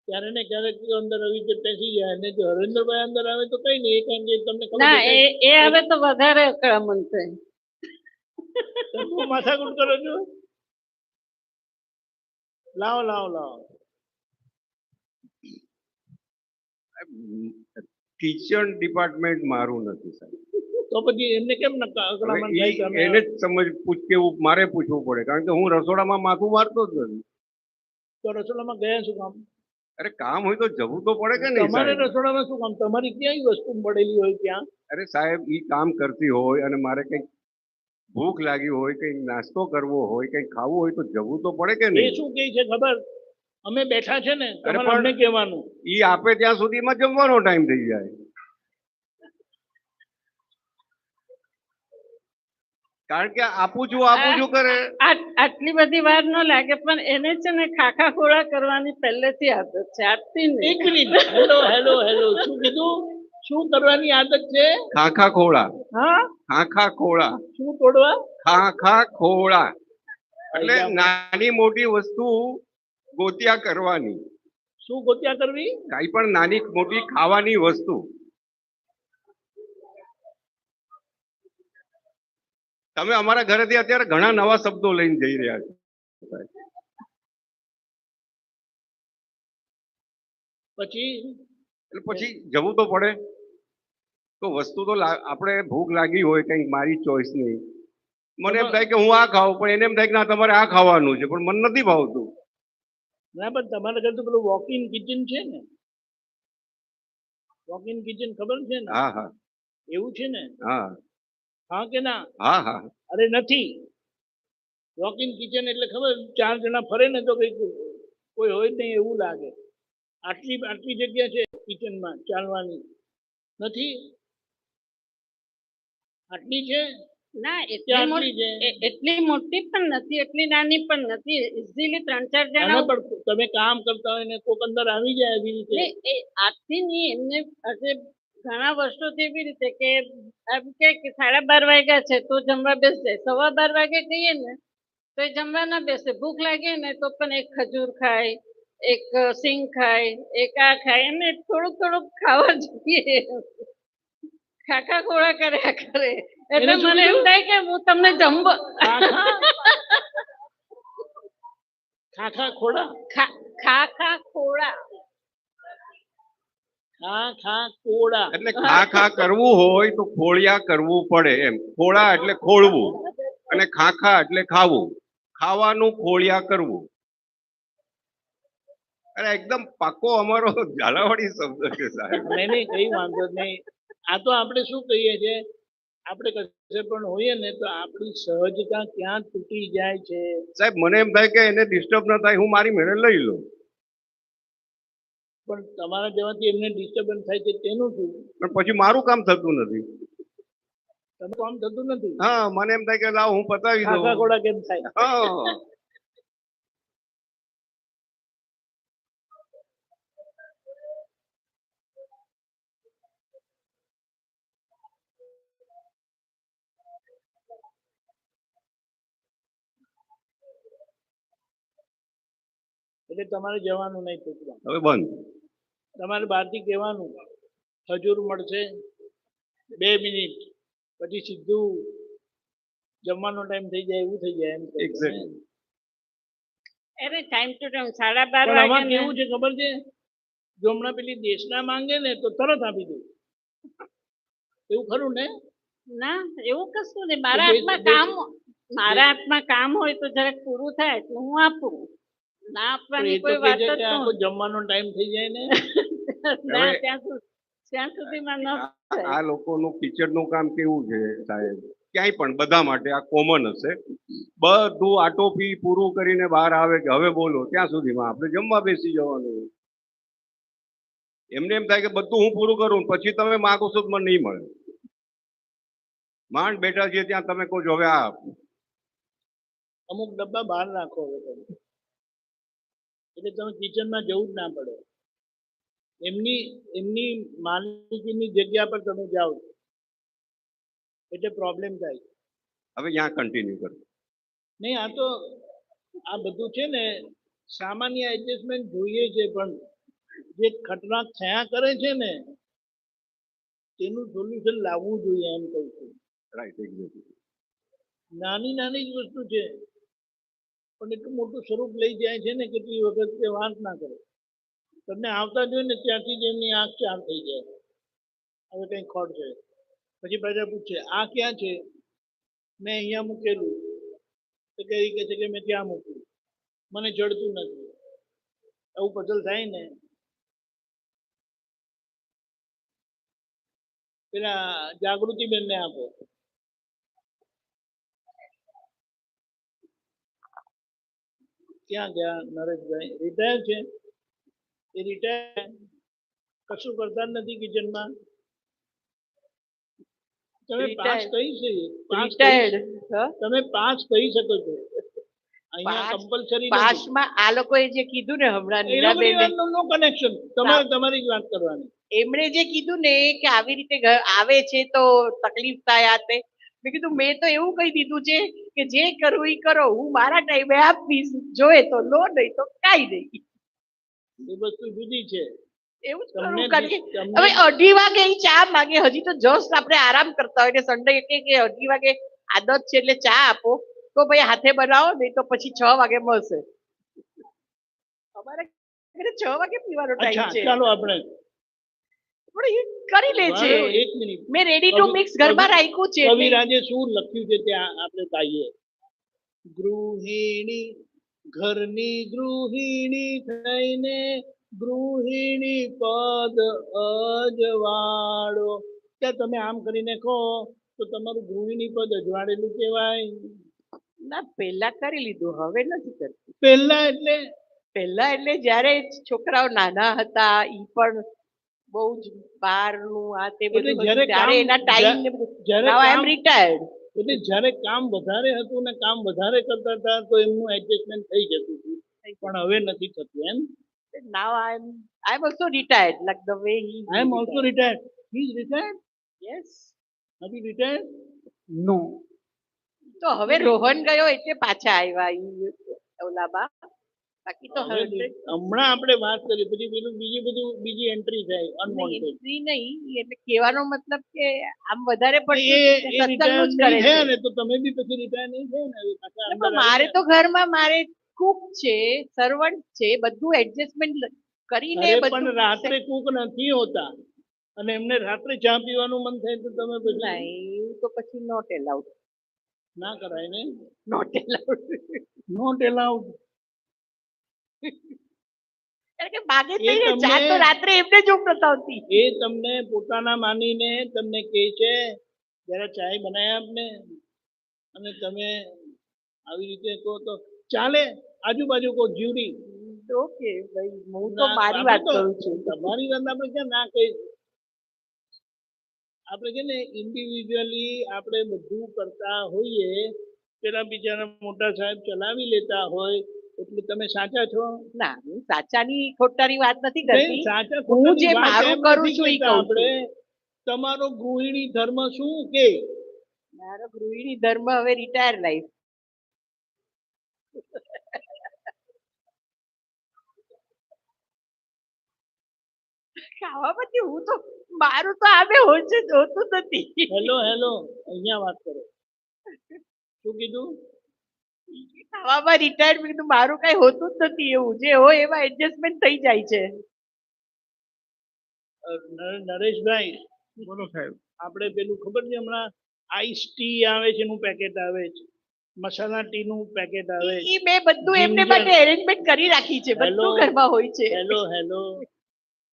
ક્યારે ને ક્યારેક તો અંદર આવી રીતે બેસી જાય. ને જો હરેન્દ્રભાઈ અંદર આવે તો કઈ નહીં, કારણ કે તમને ખબર ના છે એ આવે તો વધારે અકળામણ થાય. તમે માથાકૂટ કરો છો. લાવો લાવો લાવો. કિચન ડિપાર્ટમેન્ટ મારું નથી સાહેબ. તો પછી એમને કેમ અકળામણ હવે થાય? તમે એને જ સમજ કેવું મારે પૂછવું પડે, કારણ કે હું રસોડામાં માથું મારતો જ નથી. તો રસોડામાં ગયા શું કામ? અરે કામ હોય તો જવું તો પડે કે નહીં તમારે સાહેબ? રસોડામાં શું કામ? તમારી ક્યાંય વસ્તુ પડેલી હોય ત્યાં. અરે સાહેબ ઈ કામ કરતી હોય અને મારે કંઈક ભૂખ લાગી હોય, કંઈક નાસ્તો કરવો હોય, કંઈક ખાવું હોય તો જવું તો પડે કે એ નહીં? શું કહે છે ખબર? અમે બેઠા છે ને, અરે તમારે પણ- અમને કહેવાનું. ઈ આપે ત્યાં સુધીમાં જમવાનો ટાઈમ થઈ જાય. કારણ કે આપું છું કરે. આટલી બધી વાર ન લાગે પણ એને છે ને ખાખા ખોળા કરવાની પહેલેથી આદત છે આજથી નહીં. એક મિનિટ, હેલો હેલો હેલો, શું કીધું? શું કરવાની આદત છે? ખાખા ખોળા. હા, ખાખા ખોળા. શું તોડવા? ખાખા ખોળા એટલે નાની મોટી વસ્તુ ગોત્યા કરવાની. શું ગોત્યા કરવી? કઈ પણ નાની મોટી ખાવાની વસ્તુ. તમે અમારા ઘરેથી અત્યારે ઘણા નવા શબ્દો લઈને જઈ રહ્યા છો. પછી જવું તો પડે. તો વસ્તુ તો આપણે ભૂખ લાગી હોય કંઈક મારી ચોઈસ નહીં. મને એમ થાય કે હું આ ખાઉં, પણ એને એમ થાય કે ના તમારે આ ખાવાનું છે, પણ મને નથી ભાવતું. ના, પણ તમારા ઘરે તો પેલું વોક ઇન કિચન છે ને? વોક ઇન કિચન ખબર છે ને? હા હા, એવું છે ને? હા હા કે ના? હા હા. અરે નથી. વોક ઇન કિચન એટલે ખબર, 4 જણા ફરે ને તો કઈક કોઈ હોય નહીં એવું લાગે. આટલી જગ્યા છે કિચનમાં ચાલવાની. નથી? આટલી છે? ના આટલી છે? એટલી મોટી પણ નથી એટલી નાની પણ નથી. ઇઝીલી 3-4 આના જણા. પર તમે કામ કરતા હોય ને કોક અંદર આવી જાય એવી રીતે. આજથી નહીં, એમને આજે ઘણા વર્ષોથી એવી રીતે કે એમ કે 12:30 વાગ્યા છે તો જમવા બેસશે. 12:15 વાગે કહીએ ને તો એ જમવા ના બેસે. ભૂખ લાગે ને તો પણ એક ખજૂર ખાય, એક સિંગ ખાય, એક આ ખાય. એમને થોડુંક ખાવા જોઈએ. ખાખા ખોળા કર્યા કરે એટલે મને એમ થાય કે હું તમને જમવા. ખાખા ખોળા. ખાખા ખોળા. ખાખા ખોળા એટલે ખાખા કરવું હોય તો ખોળિયા કરવું પડે એમ. ખોળા એટલે ખોળવું અને ખાખા એટલે ખાવું. ખાવાનું ખોળિયા કરવું. અરે એકદમ પાકો અમારો ઝાલાવાડી શબ્દ છે સાહેબ. નહીં, કઈ વાંધો નહીં. આ તો આપણે શું કહીએ છીએ, આપણે કશે પણ હોઈએ ને તો આપણી સહજતા ક્યાં તૂટી જાય છે. સાહેબ મને એમ થાય કે એને ડિસ્ટર્બ ન થાય, હું મારી મેળે લઈ લઉં. પણ તમારા જેવાથી એમને ડિસ્ટર્બન્સ થાય છે તેનું શું? પણ પછી મારું કામ થતું નથી. તમે કામ થતું નથી? હા, મને એમ થાય કે લાવ હું પતાવી દઉં. ખાખા ખોળા કેમ થાય? હા. એટલે તમારે જવાનું નહીં પૂછવા. હવે બંધ. તમારે બહારથી કહેવાનું ખજૂર મળશે 2 મિનિટ પછી સીધું જમવાનો ટાઈમ થઈ જાય એવું થઈ જાય એમ. અરે ટાઈમ ટુ ટાઈમ 12:30 પણ આમાં વાગે. કેવું છે ખબર છે? જો હમણાં પેલી દેશના માંગે ને તો તરત આપી દઉં. એવું ખરું ને? ના એવું કશું નહીં. મારા હાથમાં કામ હોય તો જરાક પૂરું થાય એટલે હું આપું. ના આપવાની કોઈ વાત જ આખો જમવાનો ટાઈમ થઈ જાય ને. ના, ત્યાં સુધીમાં ન. આ લોકોનું કિચનનું કામ કેવું છે સાહેબ, ક્યાંય પણ બધા માટે આ કોમન હશે. બધું આટોપી પૂરું કરીને બહાર આવે કે હવે બોલો, ત્યાં સુધીમાં આપણે જમવા બેસી જવાનું. એમને એમ થાય કે બધું હું પૂરું કરું પછી તમે માગો છો તો મને નહીં મળે. માંડ બેઠા છીએ ત્યાં તમે કહો છો હવે આ. અમુક ડબ્બા બહાર નાખો હવે તમે. એટલે તમે કિચનમાં જવું જ ના પડે. એમની માલિકીની જગ્યા પર તમે જાઓ એટલે પ્રોબ્લેમ થાય. હવે ત્યાં કન્ટિન્યુ કરો. નહીં, આ બધું છે ને સામાન્ય એડજસ્ટમેન્ટ જોઈએ છે, પણ જે ખતરનાક થયા કરે છે ને તેનું સોલ્યુશન લાવવું જોઈએ એમ કહું છું. Right, exactly. નાની જ વસ્તુ છે પણ એટલું મોટું સ્વરૂપ લઈ જાય છે ને કેટલી વખત તે વાત ના કરે. તમને આવતા જોઈએ ને ત્યાંથી જ એમની આંખ ચાર થઈ જાય. હવે કઈ ખોટ છે. પછી પાછા પૂછે આ ક્યાં છે? મેં અહીંયા મૂકેલું. તો કહે છે કે મેં ત્યાં મૂક્યું, મને જડતું નથી. એવું પઝલ થાય ને. પેલા જાગૃતિબેનને આપો. ક્યાં ગયા નરેશભાઈ? રિટાયર છે? એ રિટાયર કશું કરતા જ નથી કિચનમાં. તમે પાસ Retired. કહી છે રિટાયર્ડ તમે પાસ કહી શકો છો અહીંયા પાસ- કમ્પલસરી પાસમાં આ લોકોએ જે કીધું ને હમણાં નીલાબેને નો કનેક્શન તમારે તમારી જ વાત કરવાની એમણે જે કીધું ને કે આવી રીતે આવે છે તો તકલીફ થાય આ તે મેં કીધું મેં તો એવું કહી દીધું છે કે જે કરવું એ કરો હું મારા ટાઈમે આપીશ જોઈએ તો લો નહીં તો કાંઈ નહીં એ વસ્તુ જુદી છે એવું જ તમને કરવું કારણ કે તમને- હવે 2:30 વાગે ઈ ચા માંગે હજી તો જસ્ટ આપણે આરામ કરતા હોય ને સન્ડે કે 2:30 વાગે આદત છે એટલે ચા આપો તો ભાઈ હાથે બનાવો નહીં તો પછી 6 વાગે મળશે અમારે ઘરે 6 વાગે પીવાનો ટાઈમ અચ્છા છે ચાલો આપણે પણ એ કરી લે છે એક મિનિટ મેં રેડી ટુ મિક્સ ઘરમાં રાખ્યું છે એટલે કવિરાજે શું લખ્યું છે ત્યાં આપણે ગાઈએ ગૃહિણી ઘરની ગૃહિણી થઈને ગૃહિણી પદ અજવાળો ત્યાં તમે આમ કરીને કહો તો તમારું ગૃહિણી પદ અજવાળેલું કહેવાય ના પહેલા કરી લીધું હવે નથી કરતી પહેલા એટલે પહેલા એટલે જ્યારે છોકરાઓ નાના હતા ઈ પણ બહુ જ બહારનું આ તે બધું એટલે જ્યારે હતું, ત્યારે કામ- એના ટાઈમ ને બધું જ્યારે નાવ આઈ એમ કામ- રિટાયર્ડ એટલે જ્યારે કામ વધારે હતું ને કામ વધારે કરતા હતા તો એમનું એડજસ્ટમેન્ટ થઈ જતું હતું પણ હવે નથી થતું એમ now I am also retired like the way he I am also retired he is retired yes નથી રિટાયર્ડ નો તો હવે રોહન ગયો એટલે પાછા આવ્યા ઈ ઓલાબા બાકી તો હવે હમણાં આપણે વાત કરી પછી પેલું બીજી એન્ટ્રી થાય અનવોન્ટેડ એન્ટ્રી નહીં એટલે કહેવાનો મતલબ કે આમ વધારે એ પડતું રિટાયર સત્સંગનું જ કરે નહીં છે થયા ને તો તમે બી પછી રિટાયર નહીં થયા ને હવે પાછા અંદર પણ મારે આવી તો ઘરમાં મારે કુક છે સર્વન્ટ છે બધું એડજસ્ટમેન્ટ કરીને ગયા. અરે પણ બધું રાત્રે કુક નથી હોતા અને એમને રાત્રે ચા પીવાનું મન થાય તો તમે પછી ના એવું તો પછી નોટ એલાઉડ ના કરાય ને નોટ એલાઉડ નોટ એલાઉડ કારણ કે માગે એ થઈને તમને- ચા તો રાત્રે એમને જ ઊંઘ નથી આવતી એ તમને પોતાના માનીને તમને કહે છે જરા ચાય બનાય આપને અને તમે આવી રીતે કહો તો ચાલે આજુબાજુ કહો જ્યુરી ઓકે ભાઈ હું તો ના, મારી આપણે વાત તો- કરું છું તમારી વાત આપણે ક્યાં ના કહી આપણે છે ને ઇન્ડિવિજ્યુઅલી આપણે બધું કરતા હોઈએ પેલા બિચારા મોટા સાહેબ ચલાવી લેતા હોય એટલે તમે સાચા છો ના હું સાચાની ખોટાની વાત નથી નહીં, કરતી સાચા હું ખોટાની જે વાત મારું એમ કરું નથી છું એ કહેતા કહું છું. આપણે તમારો ગૃહિણી ધર્મ શું કે મારો ગૃહિણી ધર્મ હવે રિટાયર લાઈફ ખાવા પછી હું તો મારું તો આમે હોય છે હોતું જ નથી હેલો હેલો અહીંયા વાત કરો શું કીધું ખાવામાં રિટાયર્ડ મેં કીધું મારું કઈ હોતું જ નથી એવું જે હોય એમાં એડજસ્ટમેન્ટ થઈ જાય છે નરેશભાઈ બોલો સાહેબ આપણે પેલું ખબર છે હમણાં આઈસ ટી આવે છે એનું પેકેટ આવે છે મસાલા ટી નું પેકેટ આવે છે ઈ મેં બધું એમને Ginger. માટે એરેન્જમેન્ટ કરી રાખી છે બધું Hello. ઘરમાં હોય છે હેલો હેલો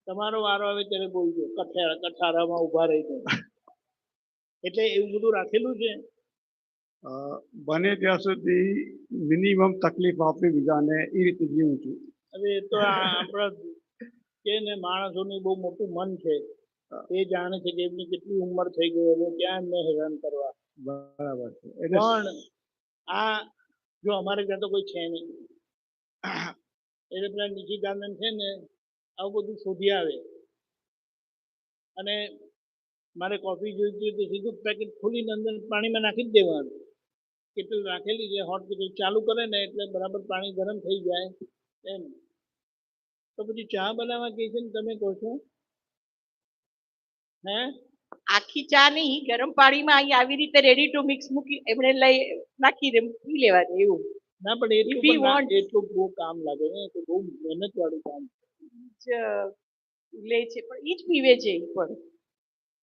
તમારો વારો આવે ત્યારે બોલજો કઠારામાં ઉભા રહી એટલે એવું બધું રાખેલું છે બને ત્યાં સુધી મિનિમમ તકલીફ આપી બીજાને એ રીતે જીવું છું હવે એ તો આ આપણા કે ને માણસોનું બહુ મોટું મન છે એ જાણે છે કે એમની કેટલી ઉંમર થઈ ગઈ હવે ક્યાં એમને હેરાન કરવા બરાબર છે એટલે પણ આ જો અમારે ત્યાં તો કોઈ છે નહીં એટલે પેલા નિશિકાનંદ છે ને આવું બધું શોધી આવે અને મારે કોફી જોઈતી હોય તો સીધું પેકેટ ખોલીને અંદર પાણીમાં નાખી જ દેવાનું કેટલું રાખેલી છે હોટ કેટલું ચાલુ કરે ને એટલે બરાબર પાણી ગરમ થઈ જાય એમ તો પછી ચા બનાવવા કહે છે ને તમે કહો છો હે આખી ચા નહીં ગરમ પાણીમાં અહીં આવી રીતે રેડી ટુ મિક્સ મૂકી એમણે લઈ નાખીને પી લેવાનું એવું ના પણ એટલું If we પણ ના- want- એટલું બહુ કામ લાગે ને તો બહુ મહેનત વાળું કામ જ લે છે પણ ઈ જ પીવે છે ઈ પણ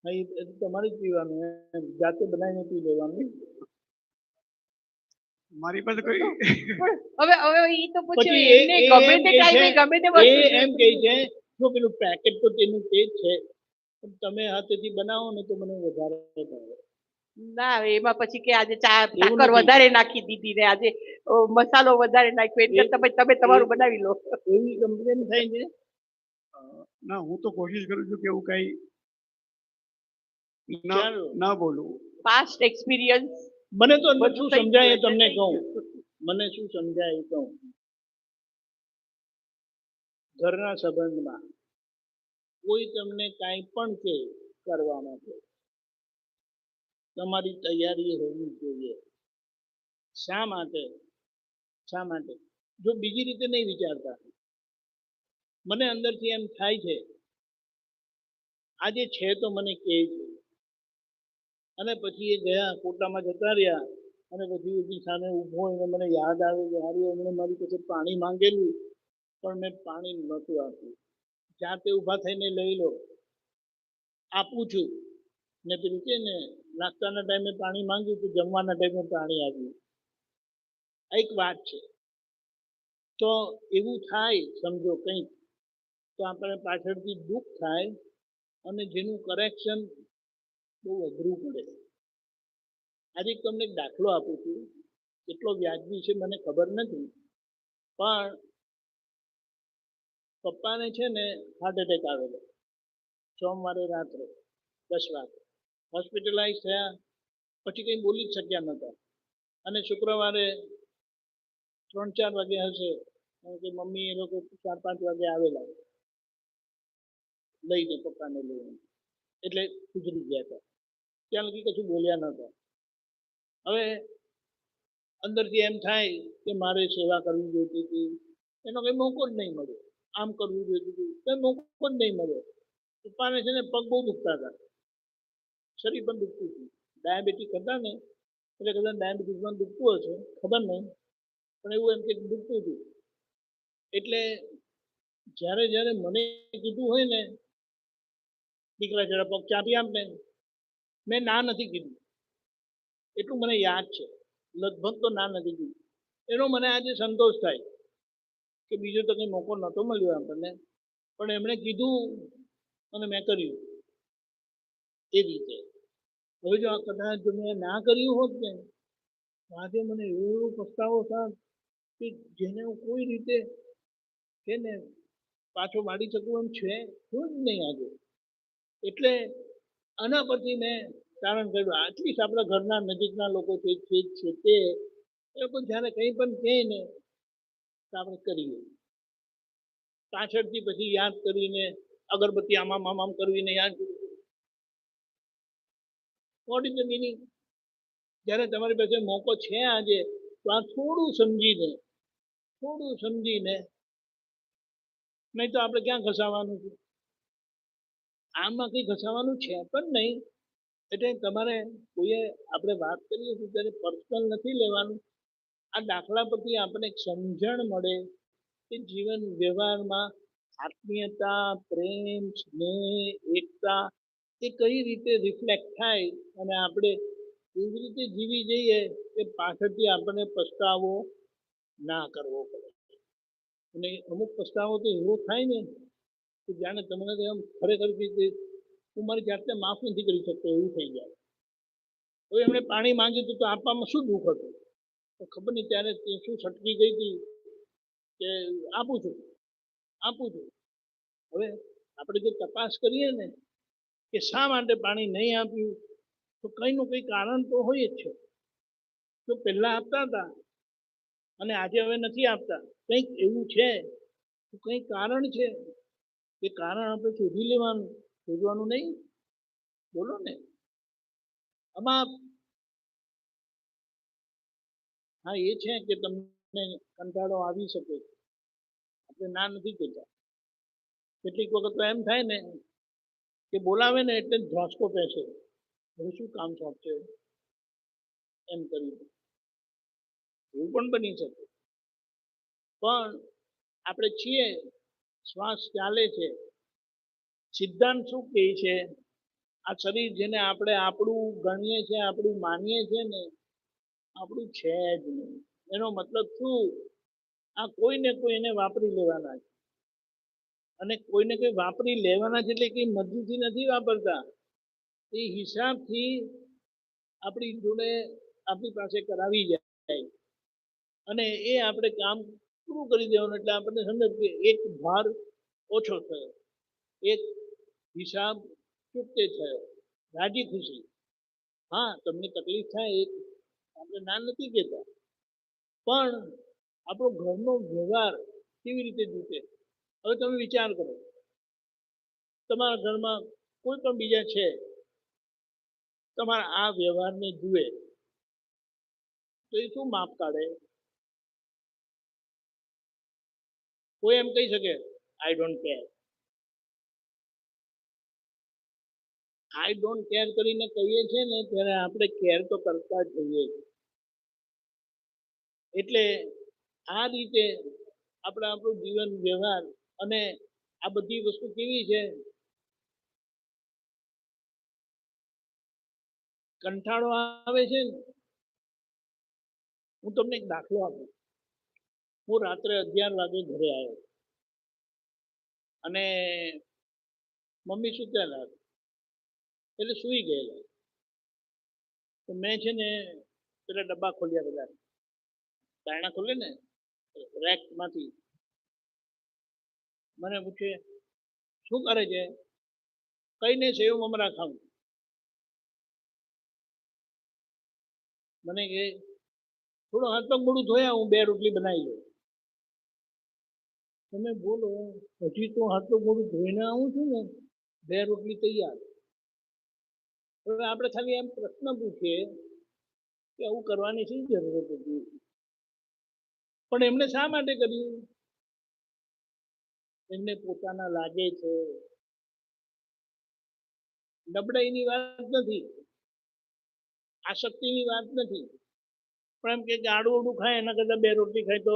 હા, એ તો તમારે જ પીવાનું એમ. જાતે બનાવીને પી લેવાનું મારી પાસે કોઈ પણ હવે હવે ઈ તો પછી પછી એ- એમને એ ગમે એમ તે કહે ટાઈમે છે- ગમે તે એ વસ્તુ એમ કહે છે જો પેલું પેકેટ તો તેનું તે જ છે પણ તમે હાથેથી બનાવો ને તો મને વધારે ભાવે ના એમાં પછી કે આજે ચા એવું સાકર નથી. વધારે નાખી દીધી ને આજે મસાલો વધારે નાખ્યો એટલે તમે તમે તમારું બનાવી લો એવી કમ્પ્લેન થાય છે ના હું તો કોશિશ કરું છું કે એવું કઈ ચાલો. ના બોલું. પાસ્ટ એક્સપિરિયન્સ મને તો બધું શું થઈ સમજાય એ ગયું, તમને એટલે કહું. મને શું સમજાય એ કહું. ઘરના સંબંધમાં કોઈ તમને કાંઈ પણ કે કરવા માટે તમારી તૈયારી હોવી જોઈએ. શા માટે? શા માટે? જો બીજી રીતે નહીં વિચારતા, મને અંદરથી એમ થાય છે આજે છે તો મને કહે છે, અને પછી એ ગયા કોટામાં જતા રહ્યા, અને પછી એની સામે ઊભો હોય મને યાદ આવે કે હારું એમણે મારી પાસે પાણી માંગેલું પણ મેં પાણી નહોતું આપ્યું. જાતે ઊભા થઈને લઈ લો, આપું છું. ને પેલું કે ને નાસ્તાના ટાઈમે પાણી માંગ્યું તો જમવાના ટાઈમે પાણી આવ્યું. આ એક વાત છે. તો એવું થાય સમજો કંઈક તો આપણે પાછળથી દુઃખ થાય, અને જેનું કરેક્શન બહુ અઘરું પડે. આજે તમને એક દાખલો આપું છું, કેટલો વ્યાજબી છે મને ખબર નથી, પણ પપ્પાને છે ને હાર્ટ એટેક આવેલો સોમવારે રાત્રે 10 વાગે. હોસ્પિટલાઇઝ થયા, પછી કંઈ બોલી જ શક્યા નહોતા, અને શુક્રવારે 3-4 વાગે હશે કે મમ્મી એ લોકો 4-5 વાગે આવેલા લઈને, પપ્પાને લઈને, એટલે ગુજરી ગયા હતા. ત્યાં લગી કશું બોલ્યા નહોતા. હવે અંદરથી એમ થાય કે મારે સેવા કરવી જોઈતી હતી, એનો કંઈ મોકો જ નહીં મળ્યો. આમ કરવું જોઈતું હતું, કંઈ મોકો જ નહીં મળ્યો. પપ્પાને છે ને પગ બહુ દુખતા હતા, શરીર પણ દુખતું હતું. ડાયાબિટીસ હતા ને એટલે કદાચ ડાયાબિટીસમાં દુખતું હશે, ખબર નહીં, પણ એવું એમ કે દુખતું હતું. એટલે જ્યારે જ્યારે મને કીધું હોય ને દીકરા જરા પગ ચાપી આપ ને, મેં ના નથી કીધું. એટલું મને યાદ છે, લગભગ તો ના નથી કીધું. એનો મને આજે સંતોષ થાય કે બીજો તો કંઈ મોકો નહોતો મળ્યો આપણને, પણ એમણે કીધું અને મેં કર્યું એ રીતે. હવે જો આ કદાચ જો મેં ના કર્યું હોત ને, આજે મને એવો પસ્તાવો થાત કે જેને હું કોઈ રીતે છે ને પાછો વાળી શકું એમ છે શું જ નહીં આજે. એટલે આના પરથી મેં કારણ કર્યું, એટલીસ્ટ આપણા ઘરના નજીકના લોકો છે તે એ લોકો જ્યારે કંઈ પણ કહે ને તો આપણે કરીએ. પાછળથી પછી યાદ કરીને અગરબત્તી આમામ કરવીને યાદ. What is the meaning? જ્યારે તમારી પાસે મોકો છે આજે, તો આ થોડું સમજીને, નહીં તો આપણે ક્યાં ઘસાવાનું છે? આમાં કંઈ ઘસાવાનું છે પણ નહીં. એટલે તમારે કોઈએ આપણે વાત કરીએ છીએ ત્યારે પર્સનલ નથી લેવાનું. આ દાખલા પરથી આપણને એક સમજણ મળે કે જીવન વ્યવહારમાં આત્મીયતા, પ્રેમ, સ્નેહ, એકતા એ કઈ રીતે રિફ્લેક્ટ થાય, અને આપણે એવી રીતે જીવી જઈએ કે પાછળથી આપણને પસ્તાવો ના કરવો પડે. અને અમુક પસ્તાવો તો એવો થાય ને કે જાણે તમને એમ ખરેખર હું મારી જાતને માફ નથી કરી શકતો એવું થઈ જાય. હવે એમણે પાણી માંગ્યું હતું તો આપવામાં શું દુઃખ હતું, તો ખબર નહીં ત્યારે શું છટકી ગઈ હતી કે આપું છું. હવે આપણે જો તપાસ કરીએ ને કે શા માટે પાણી નહીં આપ્યું, તો કંઈનું કંઈ કારણ તો હોય જ છે. જો પહેલા આપતા હતા અને આજે હવે નથી આપતા, કંઈક એવું છે, તો કંઈક કારણ છે. એ કારણ આપણે શોધવાનું નહીં. બોલો ને. આમાં હા એ છે કે તમને કંટાળો આવી શકે, આપણે ના નથી કહેતા. કેટલીક વખત તો એમ થાય ને કે બોલાવે ને એટલે ધ્રાસકો પેસે, હવે શું કામ સોંપશે એમ કરી, એવું પણ બની શકે. પણ આપણે છીએ, શ્વાસ ચાલે છે. સિદ્ધાંત શું કહે છે? આ શરીર જેને આપણે આપણું ગણીએ છીએ, આપણું માનીએ છીએ ને, આપણું છે જ નહીં. એનો મતલબ શું? આ કોઈને કોઈ એને વાપરી લેવાના છે, અને કોઈને કોઈ વાપરી લેવાના છે એટલે કંઈ મજબૂતી નથી વાપરતા. એ હિસાબથી આપણી જોડે આપણી પાસે કરાવી જાય, અને એ આપણે કામ પૂરું કરી દેવાનું. એટલે આપણને સમજ કે એક ભાર ઓછો થયો, એક હિસાબ ચૂકતે થયો. રાજી ખુશી. હા, તમને તકલીફ થાય એ આપણે ના નથી કહેતા, પણ આપણો ઘરનો વ્યવહાર કેવી રીતે જીતે. હવે તમે વિચાર કરો, તમારા ઘરમાં કોઈ પણ બીજા છે, તમારા આ વ્યવહારને જુએ તો એ શું માપ કાઢે? કોઈ એમ કહી શકે I don't care. I don't care કરીને કહીએ છીએ ને ત્યારે આપણે કેર તો કરતા જ હોઈએ. એટલે આ રીતે આપણે આપણું જીવન વ્યવહાર અને આ બધી વસ્તુ કેવી છે, કંટાળો આવે છે ને. હું તમને એક દાખલો આપું. હું રાત્રે 11 વાગે ઘરે આવ્યો અને મમ્મી સૂતેલા એટલે સૂઈ ગયેલા. તો મેં છે ને પેલા ડબ્બા ખોલ્યા, બધા બારણા ખોલે ને રેક માંથી. મને પૂછે શું કરે છે? કઈ નહીં, સેવ મમરા ખાવું. મને કે થોડો હાથ પગ મોડું ધોયા, હું 2 રોટલી બનાવી લઉં. તમે બોલો, હજી તો હાથ પગ મોડું ધોઈને આવું છું ને, 2 રોટલી તૈયાર. હવે આપણે ખાલી એમ પ્રશ્ન પૂછીએ કે આવું કરવાની શી જરૂરત હતી? પણ એમણે શા માટે કર્યું? એમને પોતાના લાગે છે. નબળાઈની વાત નથી, આસક્તિની વાત નથી, પણ એમ કે આડું અડું ખાય એના કરતા 2 રોટલી ખાય તો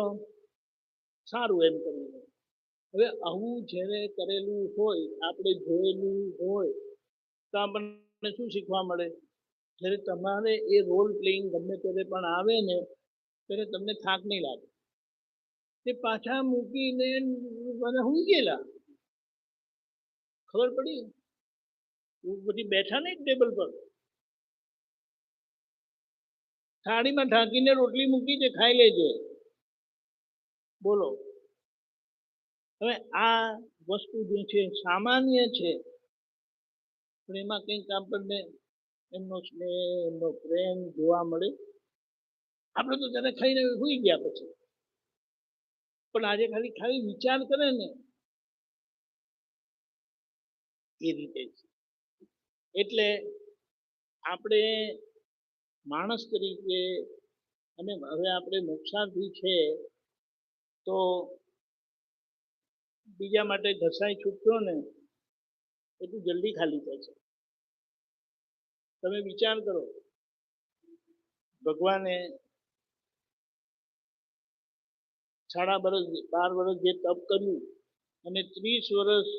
સારું એમ કરીને. હવે આવું જ્યારે કરેલું હોય, આપણે જોયેલું હોય, તો આપણને શું શીખવા મળે? જ્યારે તમારે એ રોલ પ્લેઇંગ ગમે ત્યારે પણ આવે ને ત્યારે તમને થાક નહીં લાગે. તે પાછા મૂકીને હું ગયેલા, ખબર પડી? બધી બેઠા નહીં ટેબલ પર, થાળીમાં ઢાંકીને રોટલી મૂકી છે, ખાઈ લેજે. બોલો, હવે આ વસ્તુ જે છે સામાન્ય છે, પણ એમાં કંઈક આપણને એમનો સ્નેહ, એમનો પ્રેમ જોવા મળે. આપણે તો ત્યારે ખાઈને સુઈ ગયા પછી, પણ આજે ખાલી વિચાર કરે ને એ રીતે. એટલે આપણે માણસ તરીકે, અને હવે આપણે મોક્ષાર્થી છે તો બીજા માટે ઘસાઈ છૂટશો ને એટલું જલ્દી ખાલી થાય છે. તમે વિચાર કરો, ભગવાને 12 વર્ષ જે તપ કર્યું અને 30 વર્ષ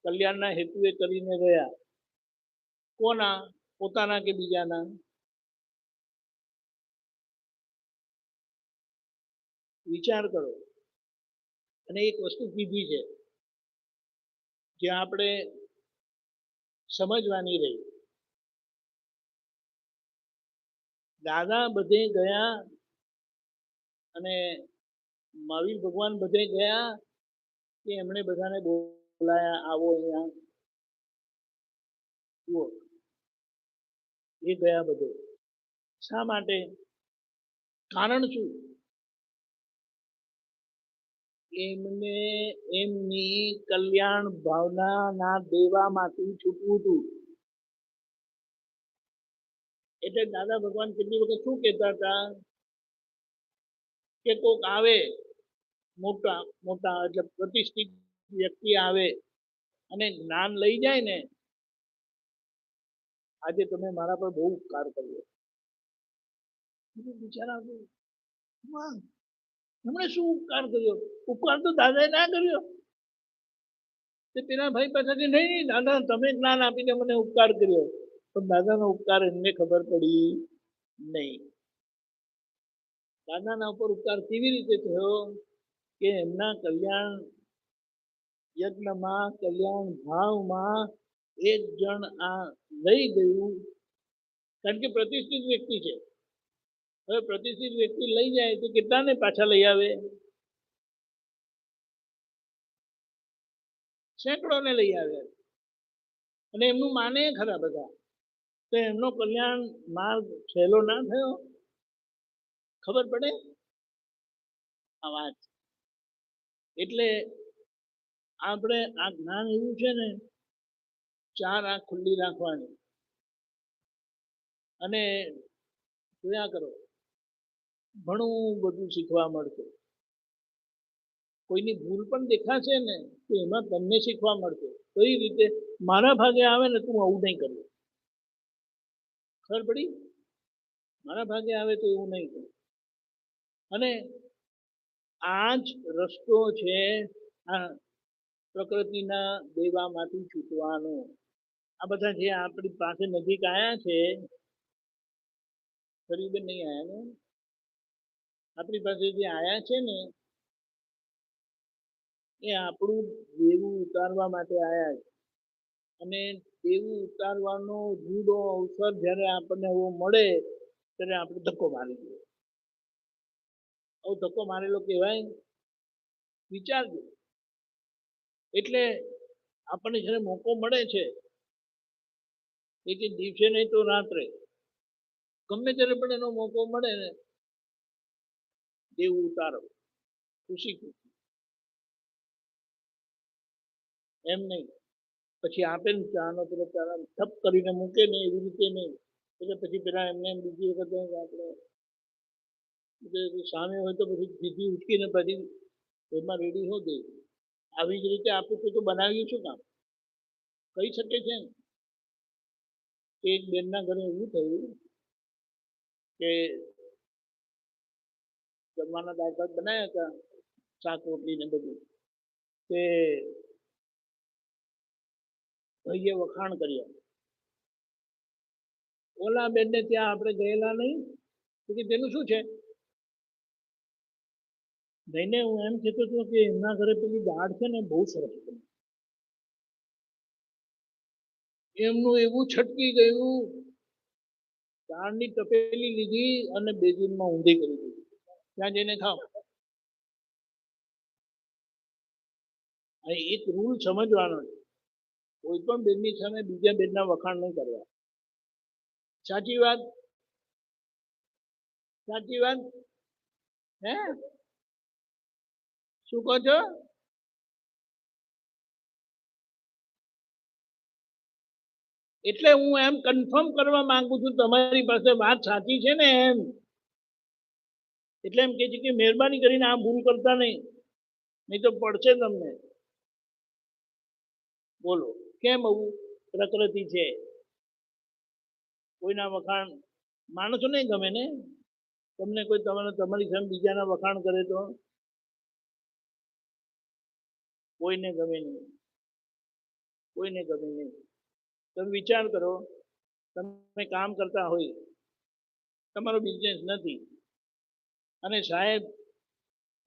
કલ્યાણના હેતુએ કરીને રહ્યા, કોના? પોતાના કે બીજાના? વિચાર કરો. અને એક વસ્તુ કીધી છે જે આપણે સમજવાની રહી. દાદા બધે ગયા અને મહાવીર ભગવાન બધે ગયા કે એમણે બધાને બોલાયા, આવો અહીંયા જુઓ. એ ગયા બધે. શા માટે? કારણ શું? એમને એમની કલ્યાણ ભાવનાના દેવામાંથી છૂટવું હતું. એટલે દાદા ભગવાન કેટલી વખત શું કહેતા હતા કે કોક આવે મોટા મોટા એટલે પ્રતિષ્ઠિત વ્યક્તિ આવે અને જ્ઞાન લઈ જાય ને, આજે તમે મારા પર બહુ ઉપકાર કર્યો. વિચાર આવતો, એમણે શું ઉપકાર કર્યો? ઉપકાર તો દાદાએ ના કર્યો. તે પેલા ભાઈ પાસેથી નહીં, દાદા તમે જ્ઞાન આપીને મને ઉપકાર કર્યો, પણ દાદાનો ઉપકાર એમને ખબર પડી નહીં. દાદાના ઉપર ઉપકાર કેવી રીતે થયો? કે એમના કલ્યાણ યજ્ઞમાં, કલ્યાણ ભાવમાં એક જણ આ લઈ ગયું. કારણ કે પ્રતિષ્ઠિત વ્યક્તિ છે. હવે પ્રતિષ્ઠિત વ્યક્તિ લઈ જાય તો કેટલાને પાછા લઈ આવે? સેંકડોને લઈ આવે. અને એમનું માને ખરા બધા. તો એમનો કલ્યાણ માર્ગ સહેલો ના થયો? ખબર પડે આ વાત? એટલે આપણે આ જ્ઞાન એવું છે ને, ચાર આંખ ખુલ્લી રાખવાની અને જોયા કરો, ઘણું બધું શીખવા મળશે. કોઈની ભૂલ પણ દેખાશે ને તો એમાં તમને શીખવા મળશે. કઈ રીતે મારા ભાગે આવે ને તું આવું નહીં કરવું. ખબર પડી? મારા ભાગે આવે તો એવું નહીં કરું. અને આ જ રસ્તો છે આ પ્રકૃતિના દેવામાંથી છૂટવાનો. આ બધા જે આપણી પાસે નજીક આવ્યા છે, ખરીબે નહીં આવ્યા ને, આપણી પાસે જે આવ્યા છે ને એ આપણું દેવું ઉતારવા માટે આવ્યા છે. અને દેવું ઉતારવાનો રૂડો અવસર જ્યારે આપણને એવો મળે ત્યારે આપણે ધક્કો મારી દઈએ. આવો ધક્કો મારેલો કહેવાય? વિચારજો. એટલે આપણને જ્યારે મોકો મળે છે, એક દિવસે નહીં તો રાત્રે, ગમે ત્યારે પણ એનો મોકો મળે ને, દેવું ઉતારો ખુશી ખુશી. એમ નહીં પછી આપે ને ચાનો પેલો ચારા થપ કરીને મૂકે ને એવી રીતે નહીં. એટલે પછી પેલા એમને બીજી વખત આપણે સામે હોય તો પછી સીધી ઉઠકીને પછી એમાં રેડી હો દે. આવી જ રીતે આપણે તો બનાવ્યું શું કામ? કહી શકે છે ને. એક બેનના ઘરે એવું થયું કે જમવાના દાળ ભાત બનાવ્યા હતા, શાક રોટલી ને બધું. તે ભાઈએ વખાણ કર્યા. ઓલા બેનને ત્યાં આપણે ગયેલા નહીં કે તેનું શું છે? જઈને હું એમ કહેતો હતો કે એમના ઘરે પેલી દાળ છે ને બહુ સરસ છે. એમનું એવું છટકી ગયું, દાળની તપેલી લીધી અને બેજીનમાં ઊંધી કરી દીધી. ત્યાં જઈને ખાઓ. એક રૂલ સમજવાનો છે, કોઈ પણ બેનની સામે બીજા બેનના વખાણ નહીં કરવા. સાચી વાત? સાચી વાત? હે શું કહો છો? એટલે હું એમ કન્ફર્મ કરવા માંગુ છું તમારી પાસે વાત સાચી છે ને એમ. એટલે એમ કે છે કે મહેરબાની કરીને આ ભૂલ કરતા નહીં તો પડશે તમને. બોલો કેમ આવું? પ્રકૃતિ છે. કોઈના વખાણ માણસો નહીં ગમે ને. તમને કોઈ તમારી સામે બીજાના વખાણ કરે તો કોઈને ગમે નહીં. કોઈને ગમે નહીં. તમે વિચાર કરો, તમે કામ કરતા હોય, તમારો બિઝનેસ નથી, અને સાહેબ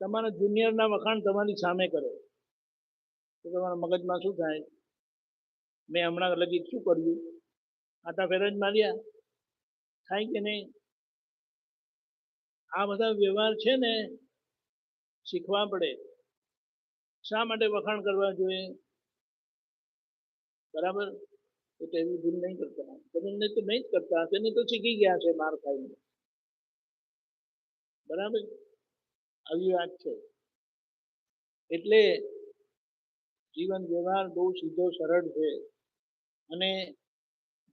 તમારા જુનિયરના વખાણ તમારી સામે કરે તો તમારા મગજમાં શું થાય? મેં હમણાં લગી શું કર્યું? આટા ફેર જ માર્યા. થાય કે નહીં? આ બધા વ્યવહાર છે ને શીખવા પડે. શા માટે વખાણ કરવા જોઈએ? બરાબર? એટલે એવી ભૂલ નહીં કરતા. તમને તો નહીં જ કરતા, તેને તો શીખી ગયા છે માર ખાઈને. બરાબર? આવી વાત છે. એટલે જીવન વ્યવહાર બહુ સીધો સરળ છે. અને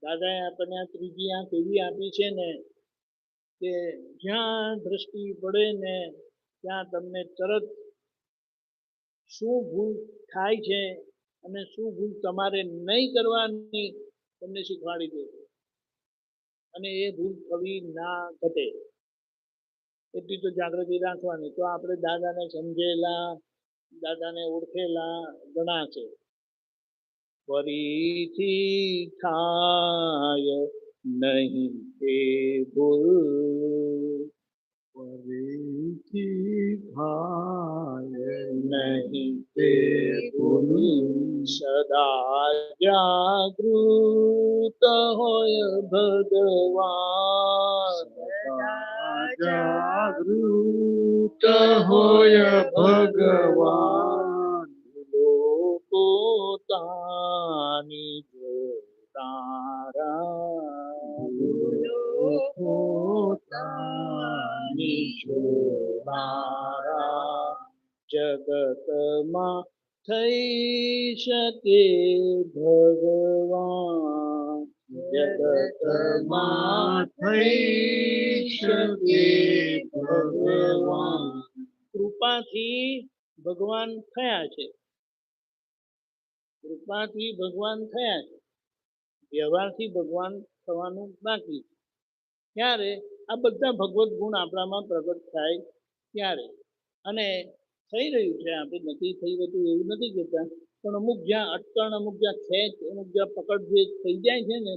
દાદાએ આપણને આ ત્રીજી આંખ એવી આપી છે ને કે જ્યાં દ્રષ્ટિ પડે ને ત્યાં તમને તરત શું ભૂલ થાય છે અને શું ભૂલ તમારે નહીં કરવાની તમને શીખવાડી દે. અને એ ભૂલ થવી ના ઘટે એટલી તો જાગૃતિ રાખવાની. તો આપણે દાદાને સમજેલા, દાદાને ઓળખેલા ઘણા છે. ફરીથી થાય નહીં તે ભૂલ, ફરીથી થાય નહીં તે ભૂલ, સદા જાગૃત હોય ભગવાન, જાગૃત હોય ભગવાન, પોતાની તારા પોતાની જોનારા જગતમાં થઈ શકે ભગવાન, જગતમાં થઈ શકે ભગવાન. કૃપાથી ભગવાન થયા છે, કૃપાથી ભગવાન થયા છે, વ્યવહારથી ભગવાન થવાનું બાકી. ત્યારે આ બધા ભગવત ગુણ આપણામાં પ્રગટ થાય ત્યારે, અને થઈ રહ્યું છે, આપણે નથી થઈ જતું એવું નથી કહેતા, પણ અમુક જ્યાં અટકણ, અમુક જ્યાં ખેંચ, અમુક જ્યાં પકડ જે થઈ જાય છે ને,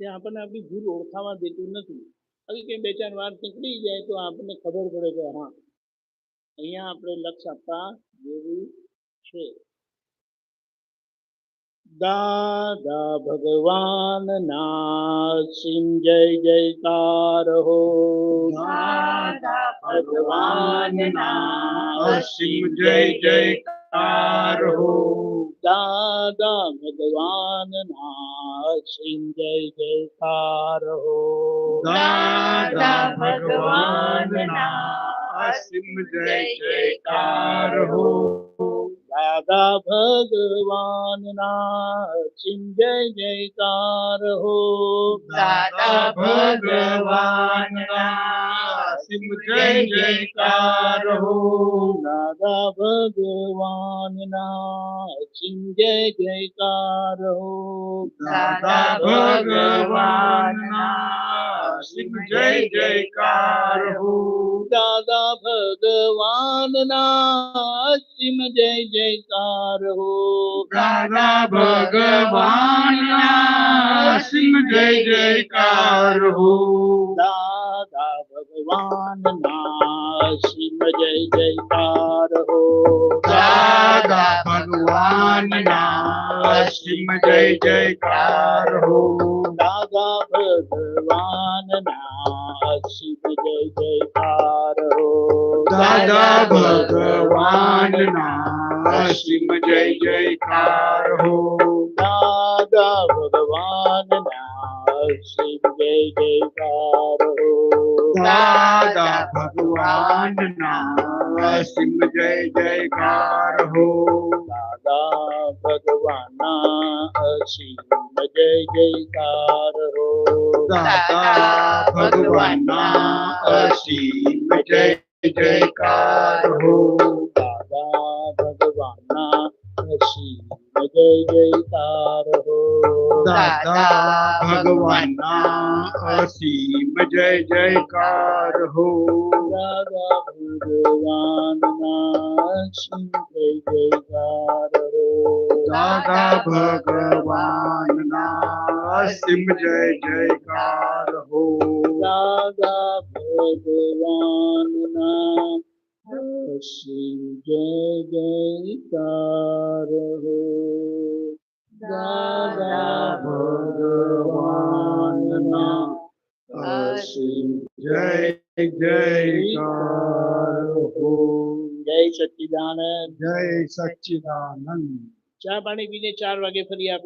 ત્યાં આપણને આપણી ભૂલ ઓળખાવા દેતું નથી. હવે કે બે ચાર વાર નીકળી જાય તો આપણને ખબર પડે કે હા અહીંયા આપણે લક્ષ આપવા જેવું છે. દાદા ભગવાન ના સિંહ જય જયકાર હો, દાદા ભગવાન ના સિંહ જય જયકાર હો, દાદા ભગવાન ના સિંહ જય જયકાર હો, દાદા ભગવાન ના સિંહ જય જયકાર હો, દાદા ભગવાન ના સિંહ જય જયકાર હો, દાદા ભગવાન ના સિંહ જય જયકાર હો, દાદા ભગવાન ના સિંહ જય જયકાર હો, દાદા ભગવાન ના સિંહ જય જયકાર હો, દાદા ભગવાન ના સિંહ જય જયકાર હો, દાદા ભગવાન ના સિંહ જય જયકાર હો, દાદા ભગવાન ના સિંહ જય જયકાર હો, દાદા ભગવાન ના સિંહ જય જયકાર હો, દાદા ભગવાન ના સિંહ જય જયકાર હો, દાદા ભગવાન ના સિંહ જય જયકાર હો, દાદા ભગવાન ના સિંહ જય જયકાર હો, દાદા ભગવાન ના સિંહ જય જયકાર હો, દાદા ભગવાન ના સિંહ જય જયકાર હો, દાદા ભગવાન ના અસીમ જય જયકાર હો, દાદા ભગવાન ના સિંહ જય જયકાર હો, દાદા ભગવાન ના અસીમ જય જયકાર હો, દાદા ભગવાન ના સિંહ જય જયકાર હો, દાદા ભગવાન ના અસીમ જય જયકાર હો, દાદા ભગવાન ના સિંહ જય જયકાર હો, દાદા ભગવાન ના અસીમ જય જયકાર હો, જય સચ્ચિદાનંદ. જય સચ્ચિદાનંદ. ચા પાણી પીને 4 વાગે ફરી આપણે